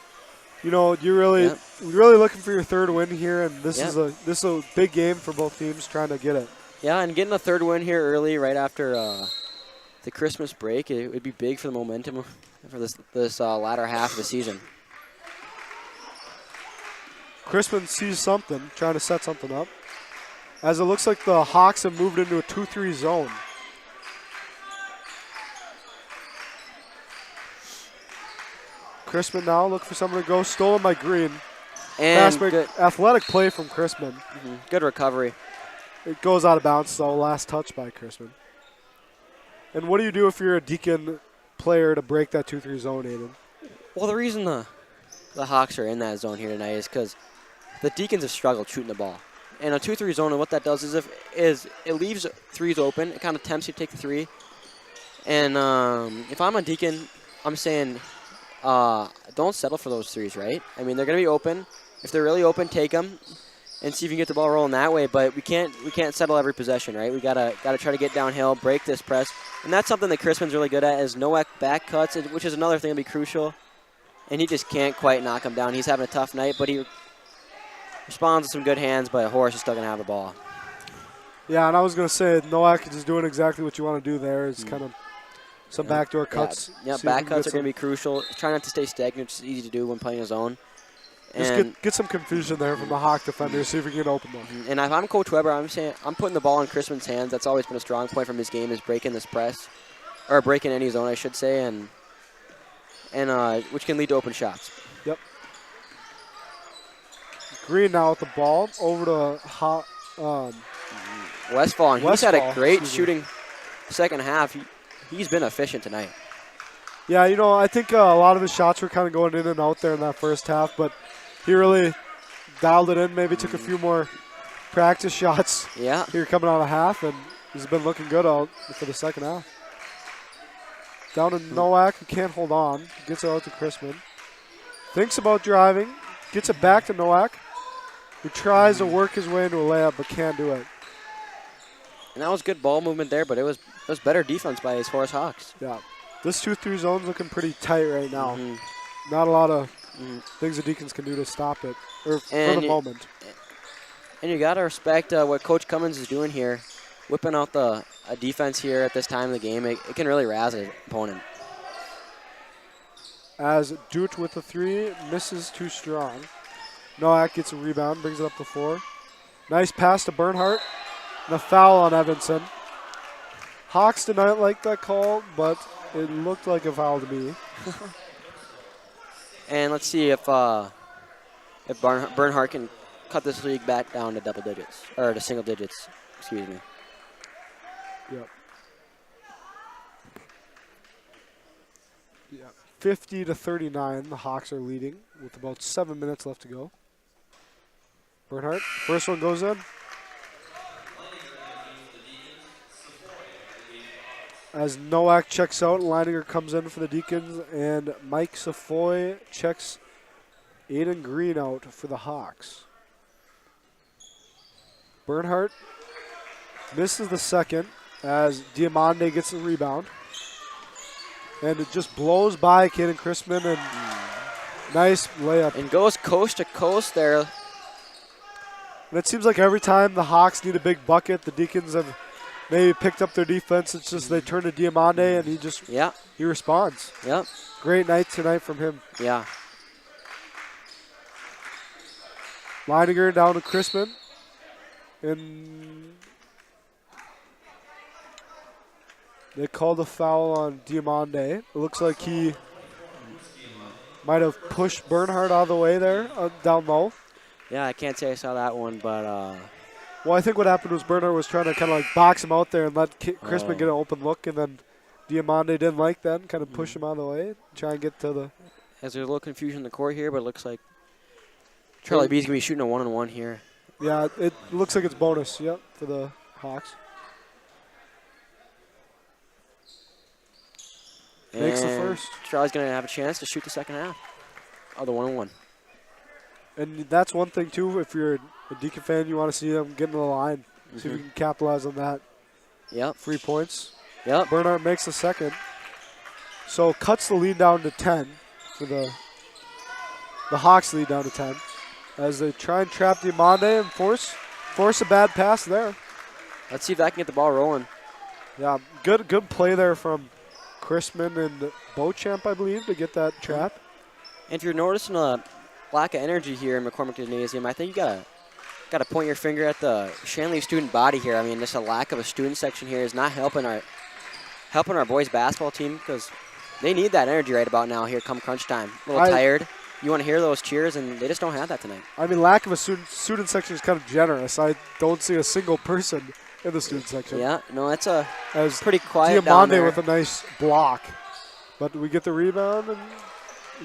you're really looking for your 3rd win here, and this is a big game for both teams trying to get it. Yeah, and getting a 3rd win here early right after the Christmas break, it would be big for the momentum for this latter half of the season. Crispin sees something, trying to set something up, as it looks like the Hawks have moved into a 2-3 zone. Crispin now look for someone to go, stolen by Green. And good athletic play from Crispin. Good recovery. It goes out of bounds, though. Last touch by Crispin. And what do you do if you're a Deacon player to break that 2-3 zone, Aiden? Well, the reason the Hawks are in that zone here tonight is because the Deacons have struggled shooting the ball. And a 2-3 zone, and what that does is it leaves threes open. It kind of tempts you to take the 3. And if I'm a Deacon, I'm saying don't settle for those 3s, right? I mean, they're going to be open. If they're really open, take them and see if you can get the ball rolling that way. But we can't settle every possession, right? We gotta try to get downhill, break this press, and that's something that Crispin's really good at. Is Nowak back cuts, which is another thing that'll be crucial. And he just can't quite knock him down. He's having a tough night, but he responds with some good hands. But Horace is still gonna have the ball. Yeah, and I was going to say Nowak is doing exactly what you want to do there. Is kind of some backdoor cuts. Yeah, back cuts are going to be crucial. Try not to stay stagnant, which is easy to do when playing a zone. Just get some confusion there from the Hawk defender. See if we can open them. And if I'm Coach Weber, I'm putting the ball in Crispin's hands. That's always been a strong point from his game, is breaking this press, or breaking any zone, I should say, and which can lead to open shots. Yep. Green now with the ball over to Westfall. And he's had a great excuse me. shooting second half. He's been efficient tonight. Yeah, I think a lot of his shots were kind of going in and out there in that first half, but he really dialed it in. Maybe took a few more practice shots here coming out of half, and he's been looking good out for the second half. Down to Nowak, who can't hold on. Gets it out to Crispin. Thinks about driving. Gets it back to Nowak, who tries to work his way into a layup but can't do it. And that was good ball movement there, but it was better defense by his Horace Hawks. Yeah. This 2-3 zone's looking pretty tight right now. Not a lot of things the Deacons can do to stop it, or for the moment. And you got to respect what Coach Cummins is doing here, whipping out a defense here at this time of the game. It can really razz an opponent. As Doot with the 3, misses too strong. Nowak gets a rebound, brings it up to 4. Nice pass to Bernhardt, and a foul on Evanson. Hawks did not like that call, but it looked like a foul to me. And let's see if Bernhardt can cut this league back down to double digits, or to single digits, excuse me. Yep. 50-39, the Hawks are leading with about 7 minutes left to go. Bernhardt, first one goes in. As Nowak checks out, Leininger comes in for the Deacons, and Mike Safoy checks Aiden Green out for the Hawks. Bernhardt misses the second as Diamande gets the rebound. And it just blows by Caden Crispin, and nice layup. And goes coast to coast there. And it seems like every time the Hawks need a big bucket, the Deacons have maybe picked up their defense. It's just they turn to Diamande, and he responds. Yep. Great night tonight from him. Yeah. Leininger down to Crispin. And they called a foul on Diamande. It looks like he might have pushed Bernhardt out of the way there, down low. Yeah, I can't say I saw that one, but well, I think what happened was Bernhardt was trying to kind of like box him out there and let Crispin get an open look, and then Diamande didn't like that and kind of push him out of the way, try and get to the... There's a little confusion in the court here, but it looks like Charlie B's going to be shooting a one-on-one here. Yeah, it looks like it's bonus, for the Hawks. Makes the first. Charlie's going to have a chance to shoot the second half of the one-on-one. And that's one thing, too. If you're a Deacon fan, you want to see them get in the line. See if we can capitalize on that. Yep. 3 points. Yep. Bernhardt makes the second. So cuts the lead down to 10 for the Hawks lead down to 10 as they try and trap Diamande and force a bad pass there. Let's see if I can get the ball rolling. Yeah, good play there from Crispin and Beauchamp, I believe, to get that trap. And if you're noticing a lack of energy here in McCormick Gymnasium, I think you gotta point your finger at the Shanley student body here. I mean, just a lack of a student section here is not helping our boys basketball team, because they need that energy right about now here come crunch time. A little tired. You want to hear those cheers, and they just don't have that tonight. I mean, lack of a student section is kind of generous. I don't see a single person in the student section. Yeah, no, that's pretty quiet Diamande down there. with a nice block. But we get the rebound, and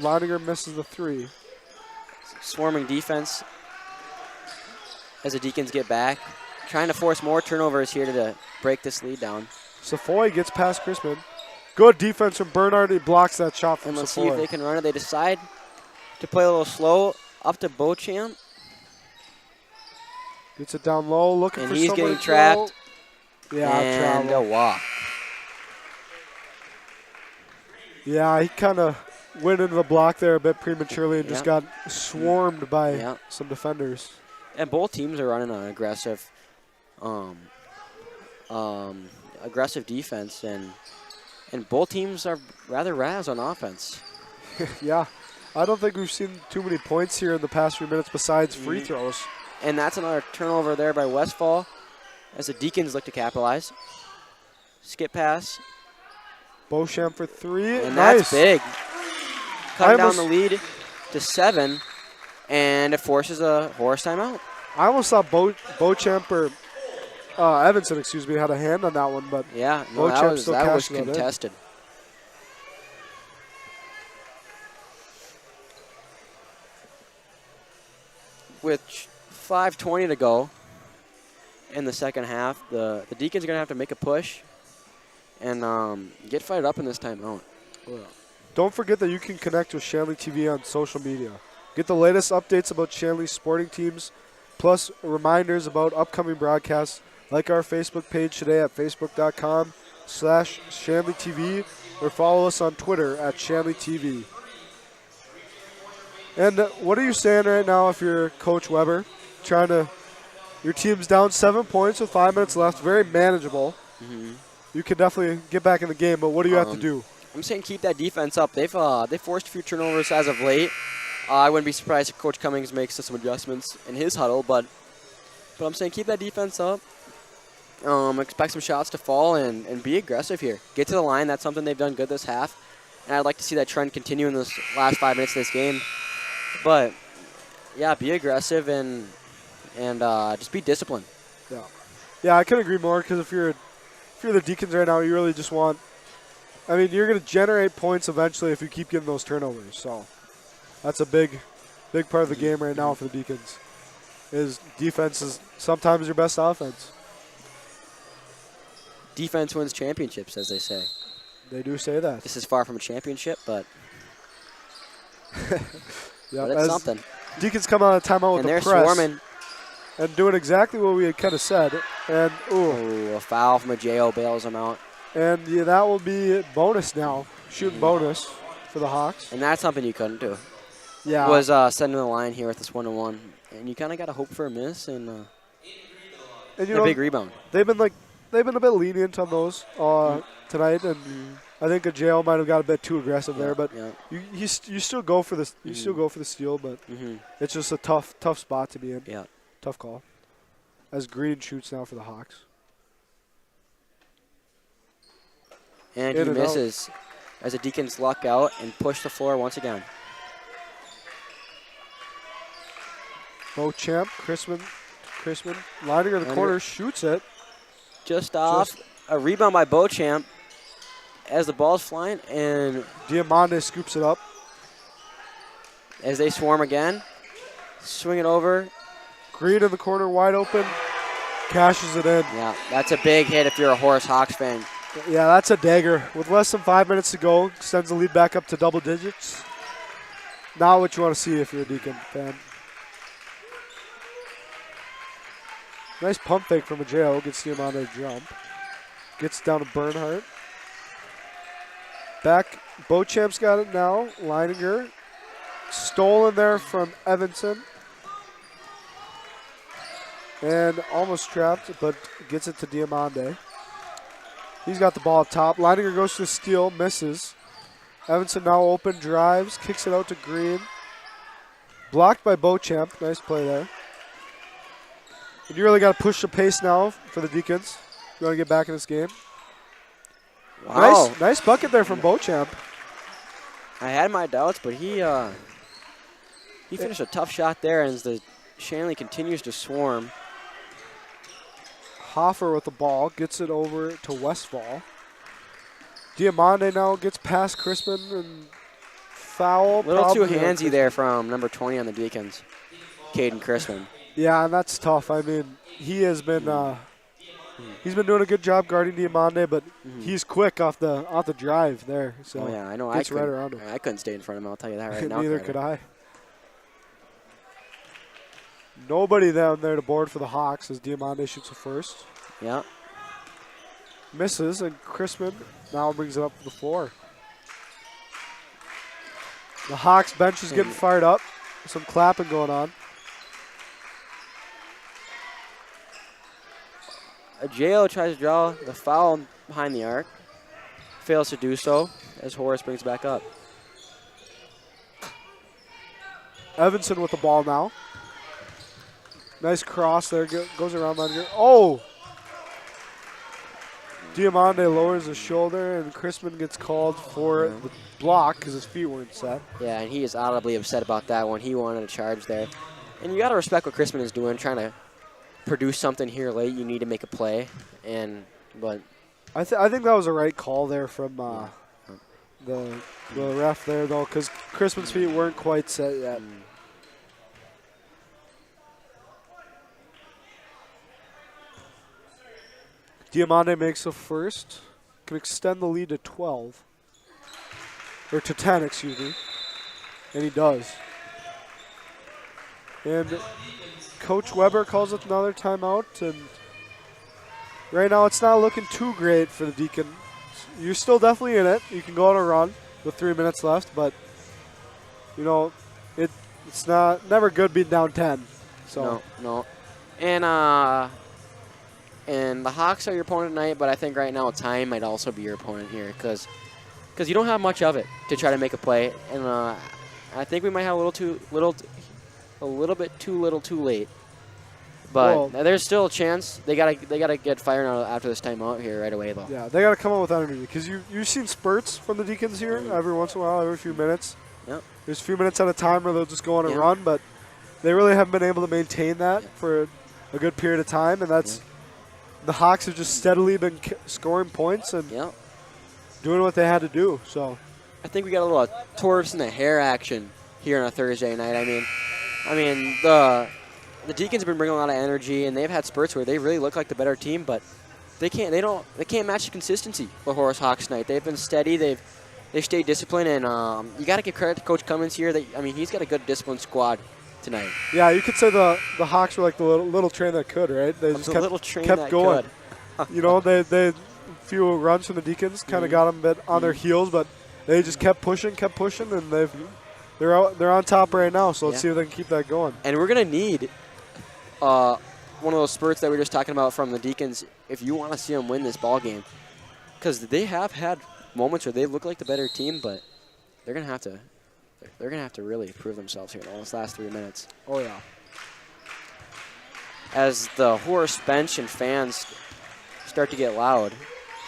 Leininger misses the 3. Swarming defense as the Deacons get back. Trying to force more turnovers here to break this lead down. Safoy gets past Crispin. Good defense from Bernhardt. He blocks that shot from And let's Safoy. see if they can run it. They decide to play a little slow up to Beauchamp. Gets it down low, looking and for he's someone getting to trapped. throw. Yeah, and a walk. Yeah, he kind of went into the block there a bit prematurely and just got swarmed by some defenders. And both teams are running an aggressive aggressive defense, and both teams are rather razz on offense. Yeah. I don't think we've seen too many points here in the past few minutes besides free throws. And that's another turnover there by Westfall as the Deacons look to capitalize. Skip pass. Beauchamp for 3. And nice. that's big. Cutting down the lead to 7, and it forces a Horace timeout. I almost thought Beauchamp or Evanson, excuse me, had a hand on that one, but yeah, no, Beauchamp that was contested. With 5:20 to go in the second half, the Deacons are going to have to make a push and get fired up in this timeout. Don't forget that you can connect with Shanley TV on social media. Get the latest updates about Shanley's sporting teams, plus reminders about upcoming broadcasts, like our Facebook page today at facebook.com/ShanleyTV, or follow us on Twitter at ShanleyTV. And what are you saying right now if you're Coach Weber? Your team's down 7 points with 5 minutes left, very manageable. You can definitely get back in the game, but what do you have to do? I'm saying keep that defense up. They forced a few turnovers as of late. I wouldn't be surprised if Coach Cummings makes some adjustments in his huddle, but I'm saying keep that defense up. Expect some shots to fall and be aggressive here. Get to the line. That's something they've done good this half, and I'd like to see that trend continue in this last 5 minutes of this game. But yeah, be aggressive and just be disciplined. Yeah, I couldn't agree more, because if you're the Deacons right now, you really just want. I mean, you're going to generate points eventually if you keep getting those turnovers. So that's a big part of the game right now for the Deacons. Is defense is sometimes your best offense. Defense wins championships, as they say. They do say that. This is far from a championship, but yeah, it's something. Deacons come out of timeout with and the they're press. Swarming. And doing exactly what we had kind of said. And, a foul from a J.O. bails them out. And yeah, that will be bonus now. Shooting bonus for the Hawks. And that's something you couldn't do. Yeah. Was sending the line here with this 1-1. And you kind of got to hope for a miss and a big rebound. They've been a bit lenient on those tonight, and I think a J.O. might have got a bit too aggressive there, but you still go for this. You still go for the steal, but it's just a tough spot to be in. Yeah. Tough call. As Green shoots now for the Hawks. And he misses as the Deacons luck out and push the floor once again. Beauchamp, Chrisman, lining in the corner, shoots it. Just off. A rebound by Beauchamp as the ball's flying, and Diamande scoops it up. As they swarm again. Swing it over. Green in the corner, wide open. Cashes it in. Yeah, that's a big hit if you're a Horace Hawks fan. Yeah, that's a dagger. With less than 5 minutes to go, extends the lead back up to double digits. Not what you want to see if you're a Deacon fan. Nice pump fake from a J.O. Gets him on a jump. Gets down to Bernhardt. Back. Beauchamp's got it now. Leininger. Stolen there from Evanson. And almost trapped, but gets it to Diamande. He's got the ball up top. Leininger goes to the steal, misses. Evanson now open, drives, kicks it out to Green. Blocked by Beauchamp. Nice play there. And you really got to push the pace now for the Deacons. You want to get back in this game. Wow. Nice bucket there from Beauchamp. I had my doubts, but he finished a tough shot there as the Shanley continues to swarm. Hoffer with the ball, gets it over to Westfall. Diamande now gets past Crispin and foul. A little too handsy there from number 20 on the Deacons, Caden Crispin. Yeah, and that's tough. I mean, he has been he's been doing a good job guarding Diamande, but he's quick off the drive there. So yeah, I know. Gets right around him. I couldn't stay in front of him. I'll tell you that right now. Neither could I. Nobody down there to board for the Hawks as Diamande shoots the first. Yeah. Misses, and Crispin now brings it up to the floor. The Hawks bench is getting fired up. Some clapping going on. Ajeo tries to draw the foul behind the arc. Fails to do so as Horace brings it back up. Evanson with the ball now. Nice cross there. Goes around Leininger. Oh! Diamande lowers his shoulder, and Chrisman gets called for the block because his feet weren't set. Yeah, and he is audibly upset about that one. He wanted a charge there. And you got to respect what Chrisman is doing, trying to produce something here late. You need to make a play. But I think that was a right call there from the ref there, though, because Chrisman's feet weren't quite set yet. Diamande makes the first. Can extend the lead to 12. Or to 10, excuse me. And he does. And Coach Weber calls it another timeout. And right now it's not looking too great for the Deacons. You're still definitely in it. You can go on a run with 3 minutes left. But, you know, it's never good being down 10. So. No. And the Hawks are your opponent tonight, but I think right now time might also be your opponent here because you don't have much of it to try to make a play. And I think we might have a little bit too little too late. But there's still a chance. They gotta get fired out after this timeout here right away, though. Yeah, they gotta come up with energy because you've seen spurts from the Deacons here every once in a while, every few minutes. Yep. There's a few minutes at a time where they'll just go on a run, but they really haven't been able to maintain that for a good period of time, and that's. The Hawks have just steadily been scoring points and doing what they had to do. So, I think we got a little tortoise in the hair action here on a Thursday night. I mean the Deacons have been bringing a lot of energy, and they've had spurts where they really look like the better team, but they can't match the consistency with Horace Hawks tonight. They've been steady. They've stayed disciplined, and you got to give credit to Coach Cummins here. He's got a good disciplined squad tonight. Yeah, you could say the Hawks were like the little train that could, right? They just kept going. You know, they few runs from the Deacons kind of got them a bit on their heels, but they just kept pushing, and they're on top right now. So let's see if they can keep that going. And we're gonna need one of those spurts that we were just talking about from the Deacons if you want to see them win this ball game, because they have had moments where they look like the better team, but they're gonna have to really prove themselves here in those last 3 minutes. Oh, yeah. As the Horace bench and fans start to get loud,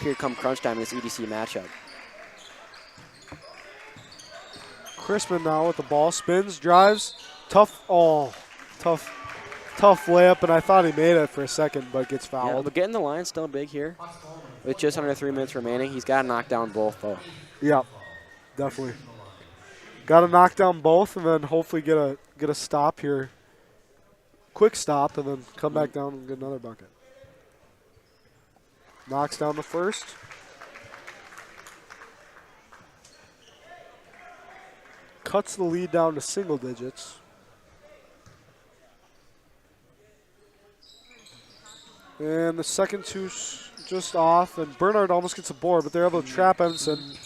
here come crunch time in this EDC matchup. Chrisman now with the ball. Spins, drives. Tough layup, and I thought he made it for a second, but gets fouled. Yeah, but getting the line still big here. With just under 3 minutes remaining, he's got to knock down both, though. Yeah, definitely. Got to knock down both, and then hopefully get a stop here. Quick stop, and then come back down and get another bucket. Knocks down the first. Cuts the lead down to single digits. And the second two just off, and Bernard almost gets a board, but they're able to trap Evanson.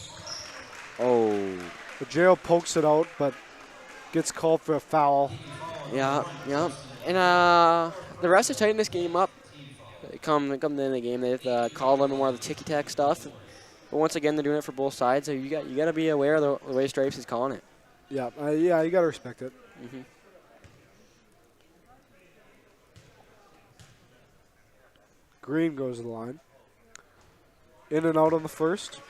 Oh. The jail pokes it out, but gets called for a foul. Yeah. And the rest have tightened this game up. They come to the end of the game. They've called a little more of the ticky-tack stuff. But once again, they're doing it for both sides. So you got to be aware of the way Stripes is calling it. Yeah, you got to respect it. Mm-hmm. Green goes to the line. In and out on the first.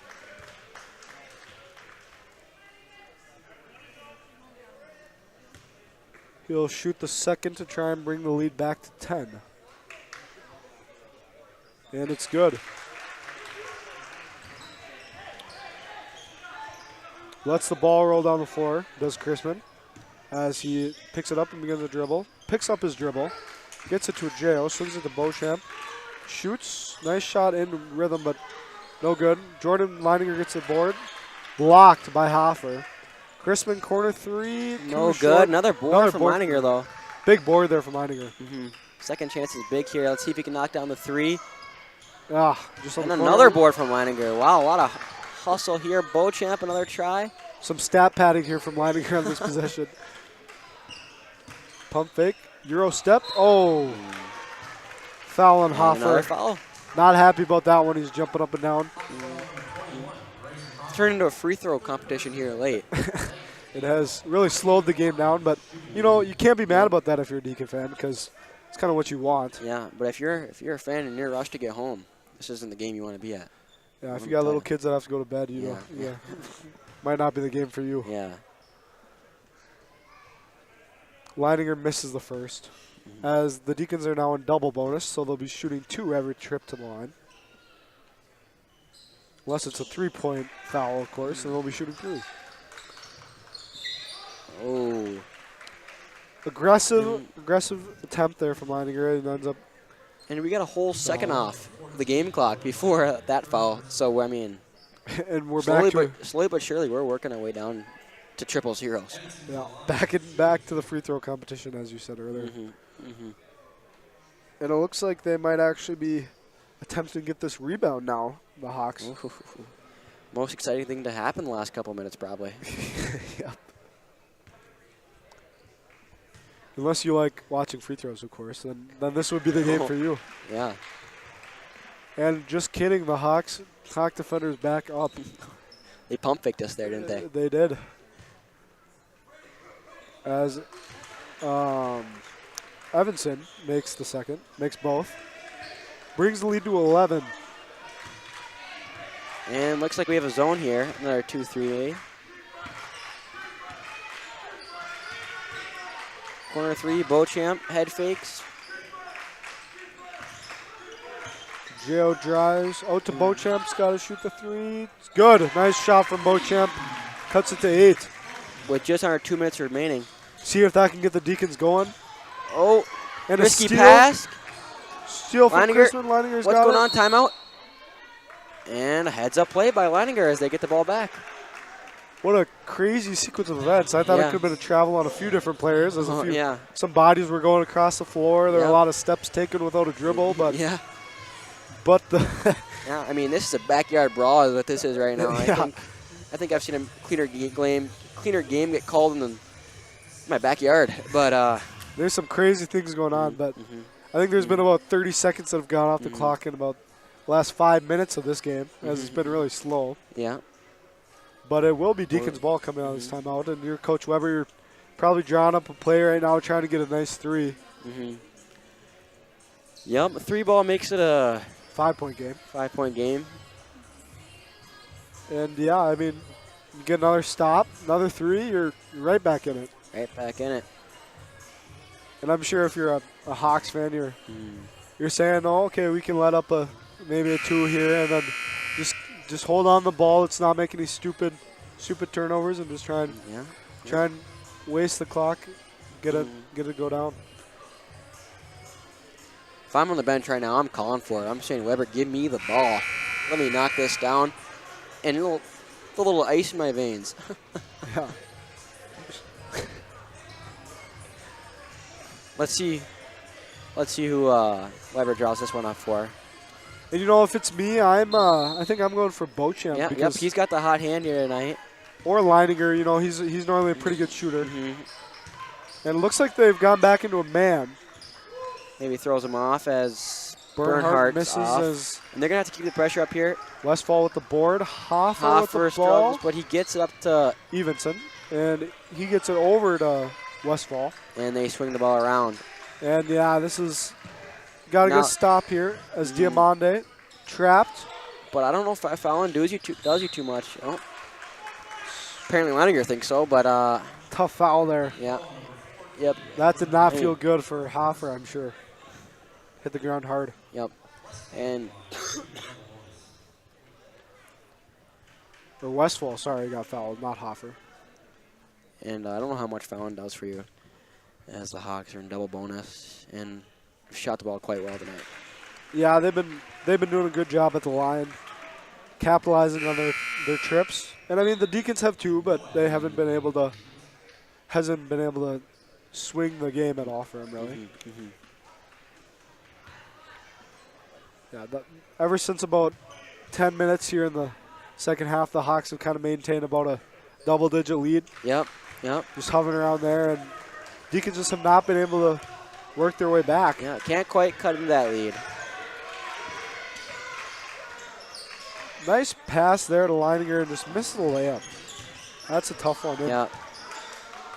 He'll shoot the second to try and bring the lead back to 10. And it's good. Lets the ball roll down the floor, does Chrisman, as he picks it up and begins to dribble. Picks up his dribble, gets it to Ajeo, swings it to Beauchamp, shoots. Nice shot in rhythm, but no good. Jordan Leininger gets the board. Blocked by Hoffer. Chrisman, corner three. No good. Another board from Leininger, though. Big board there from Leininger. Mm-hmm. Second chance is big here. Let's see if he can knock down the three. Just on and the another board from Leininger. Wow, a lot of hustle here. Beauchamp, another try. Some stat padding here from Leininger on this possession. Pump fake. Euro step. Oh. foul on And another Hoffer. foul. Not happy about that one. He's jumping up and down. Turned into a free throw competition here late. It has really slowed the game down, but you know you can't be mad about that if you're a Deacon fan because it's kind of what you want. Yeah, but if you're a fan and you're rushed to get home, this isn't the game you want to be at. Yeah, if you got little kids that have to go to bed, you know, Yeah. might not be the game for you. Yeah. Leininger misses the first, as the Deacons are now in double bonus, so they'll be shooting 2 every trip to the line. Unless it's a 3-point foul, of course, and they'll be shooting 3. Oh. Aggressive attempt there from Leininger, and ends up. And we got a whole second off the game clock before that foul. So, I mean, And we're slowly back but surely, we're working our way down to triple zeros. back to the free throw competition, as you said earlier. And it looks like they might actually be attempting to get this rebound now, the Hawks. Ooh. Most exciting thing to happen the last couple minutes, probably. Yep. Unless you like watching free throws, of course, then this would be the game for you. Yeah. And just kidding, the Hawk defenders back up. They pump faked us there, didn't they? They did. As Evanson makes the second, makes both. Brings the lead to 11. And looks like we have a zone here. Another 2-3. Corner 3, Beauchamp, head fakes. Gio drives. Out to Beauchamp's got to shoot the 3. It's good. Nice shot from Beauchamp. Cuts it to 8. With just under 2 minutes remaining. See if that can get the Deacons going. Oh, And risky a steal. pass. Steal from Leininger. Chrisman. Leininger's What's got going it. on? Timeout. And a heads-up play by Leininger as they get the ball back. What a crazy sequence of events. I thought it Yeah. could have been a travel on a few different players. As Yeah. some bodies were going across the floor. There were Yeah. a lot of steps taken without a dribble. But Yeah. the Yeah, I mean, this is a backyard brawl is what this is right now. Yeah. I think I've seen a cleaner game get called in my backyard. But there's some crazy things going on. But I think there's been about 30 seconds that have gone off the clock in about the last 5 minutes of this game, as it's been really slow. yeah. But it will be Deacons ball coming out of this timeout. And your Coach Weber, you're probably drawing up a play right now, trying to get a nice 3. Yep, 3-ball makes it a 5-point game. 5-point game. And yeah, I mean, you get another stop, another 3, you're right back in it. Right back in it. And I'm sure if you're a Hawks fan, you're saying, oh, okay, we can let up maybe a 2 here, and then just hold on the ball. Let's not make any stupid turnovers, and just try and waste the clock, get it go down. If I'm on the bench right now, I'm calling for it. I'm saying, Weber, give me the ball. Let me knock this down. And a little ice in my veins. Yeah. Let's see who Weber draws this one up for. And you know, if it's me, I think I'm going for Beauchamp. Yep, he's got the hot hand here tonight. Or Leininger, you know, he's normally a pretty good shooter. And it looks like they've gone back into a man. Maybe throws him off as Bernhardt Bernhardt's misses off. as And they're going to have to keep the pressure up here. Westfall with the board. Hoffer with the ball. struggles, but he gets it up to... Evenson. And he gets it over to Westfall. And they swing the ball around. And yeah, this is got a good stop here as Diamande trapped. But I don't know if fouling does you too much. Oh. Apparently Leininger thinks so, but Tough foul there. yeah. Yep. That did not feel good for Hoffer, I'm sure. Hit the ground hard. Yep. And Or Westfall, sorry, got fouled, not Hoffer. And I don't know how much fouling does for you, as the Hawks are in double bonus and shot the ball quite well tonight. Yeah, they've been doing a good job at the line, capitalizing on their trips. And I mean, the Deacons have too, but they hasn't been able to swing the game at all for them, really. Yeah, ever since about 10 minutes here in the second half, the Hawks have kind of maintained about a double-digit lead. Yep. Just hovering around there, and Deacons just have not been able to work their way back. Yeah, can't quite cut into that lead. Nice pass there to Leininger and just missed the layup. That's a tough one. Yeah.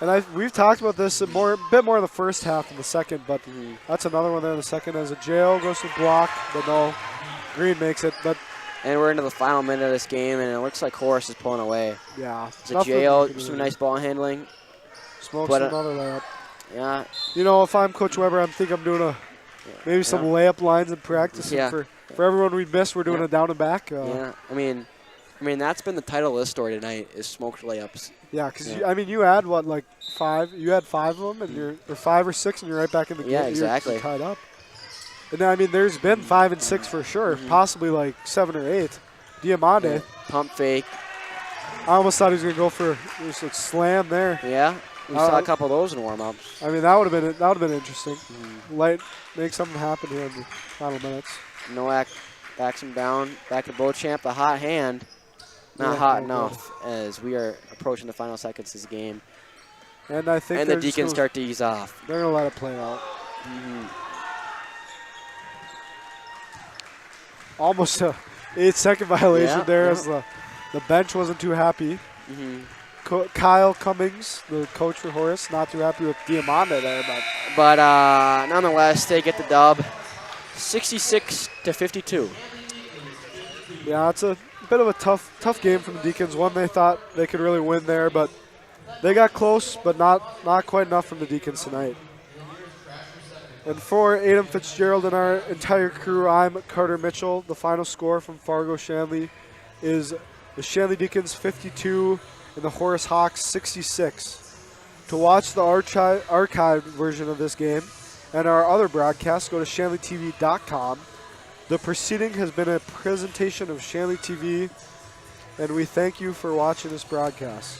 And we've talked about this a bit more in the first half than the second, but that's another one there in the second as a jail goes to block, but no, Green makes it. But And we're into the final minute of this game, and it looks like Horace is pulling away. yeah, It's a jail, some nice ball handling. Smokes but, another layup. Yeah. You know, if I'm Coach Weber, I think I'm doing maybe some layup lines in practice. Yeah. And for everyone we missed, we're doing a down and back. Yeah, I mean, that's been the title of this story tonight is smoked layups. Yeah, because you had what, like 5? You had 5 of them, and or 5 or 6, and you're right back in the game. Yeah, exactly. You're tied up. And I mean, there's been 5 and 6 for sure, possibly like 7 or 8. Diamante. Pump fake. I almost thought he was gonna go for just a slam there. Yeah, we saw a couple of those in warm-ups. I mean, that would have been interesting. Make something happen here in the final minutes. Nowak backs him down. Back to Beauchamp. The hot hand. Not hot enough as we are approaching the final seconds of the game. And I think the Deacons start to ease off. They're going to let it play out. Almost a 8-second violation there as the bench wasn't too happy. Kyle Cummings, the coach for Horace, not too happy with Diamante there. But nonetheless, they get the dub, 66-52. Yeah, it's a bit of a tough game from the Deacons. One they thought they could really win there, but they got close, but not quite enough from the Deacons tonight. And for Adam Fitzgerald and our entire crew, I'm Carter Mitchell. The final score from Fargo Shanley is the Shanley Deacons 52 and the Horace Hawks 66. To watch the archived version of this game and our other broadcasts, go to shanleytv.com. The proceeding has been a presentation of Shanley TV, and we thank you for watching this broadcast.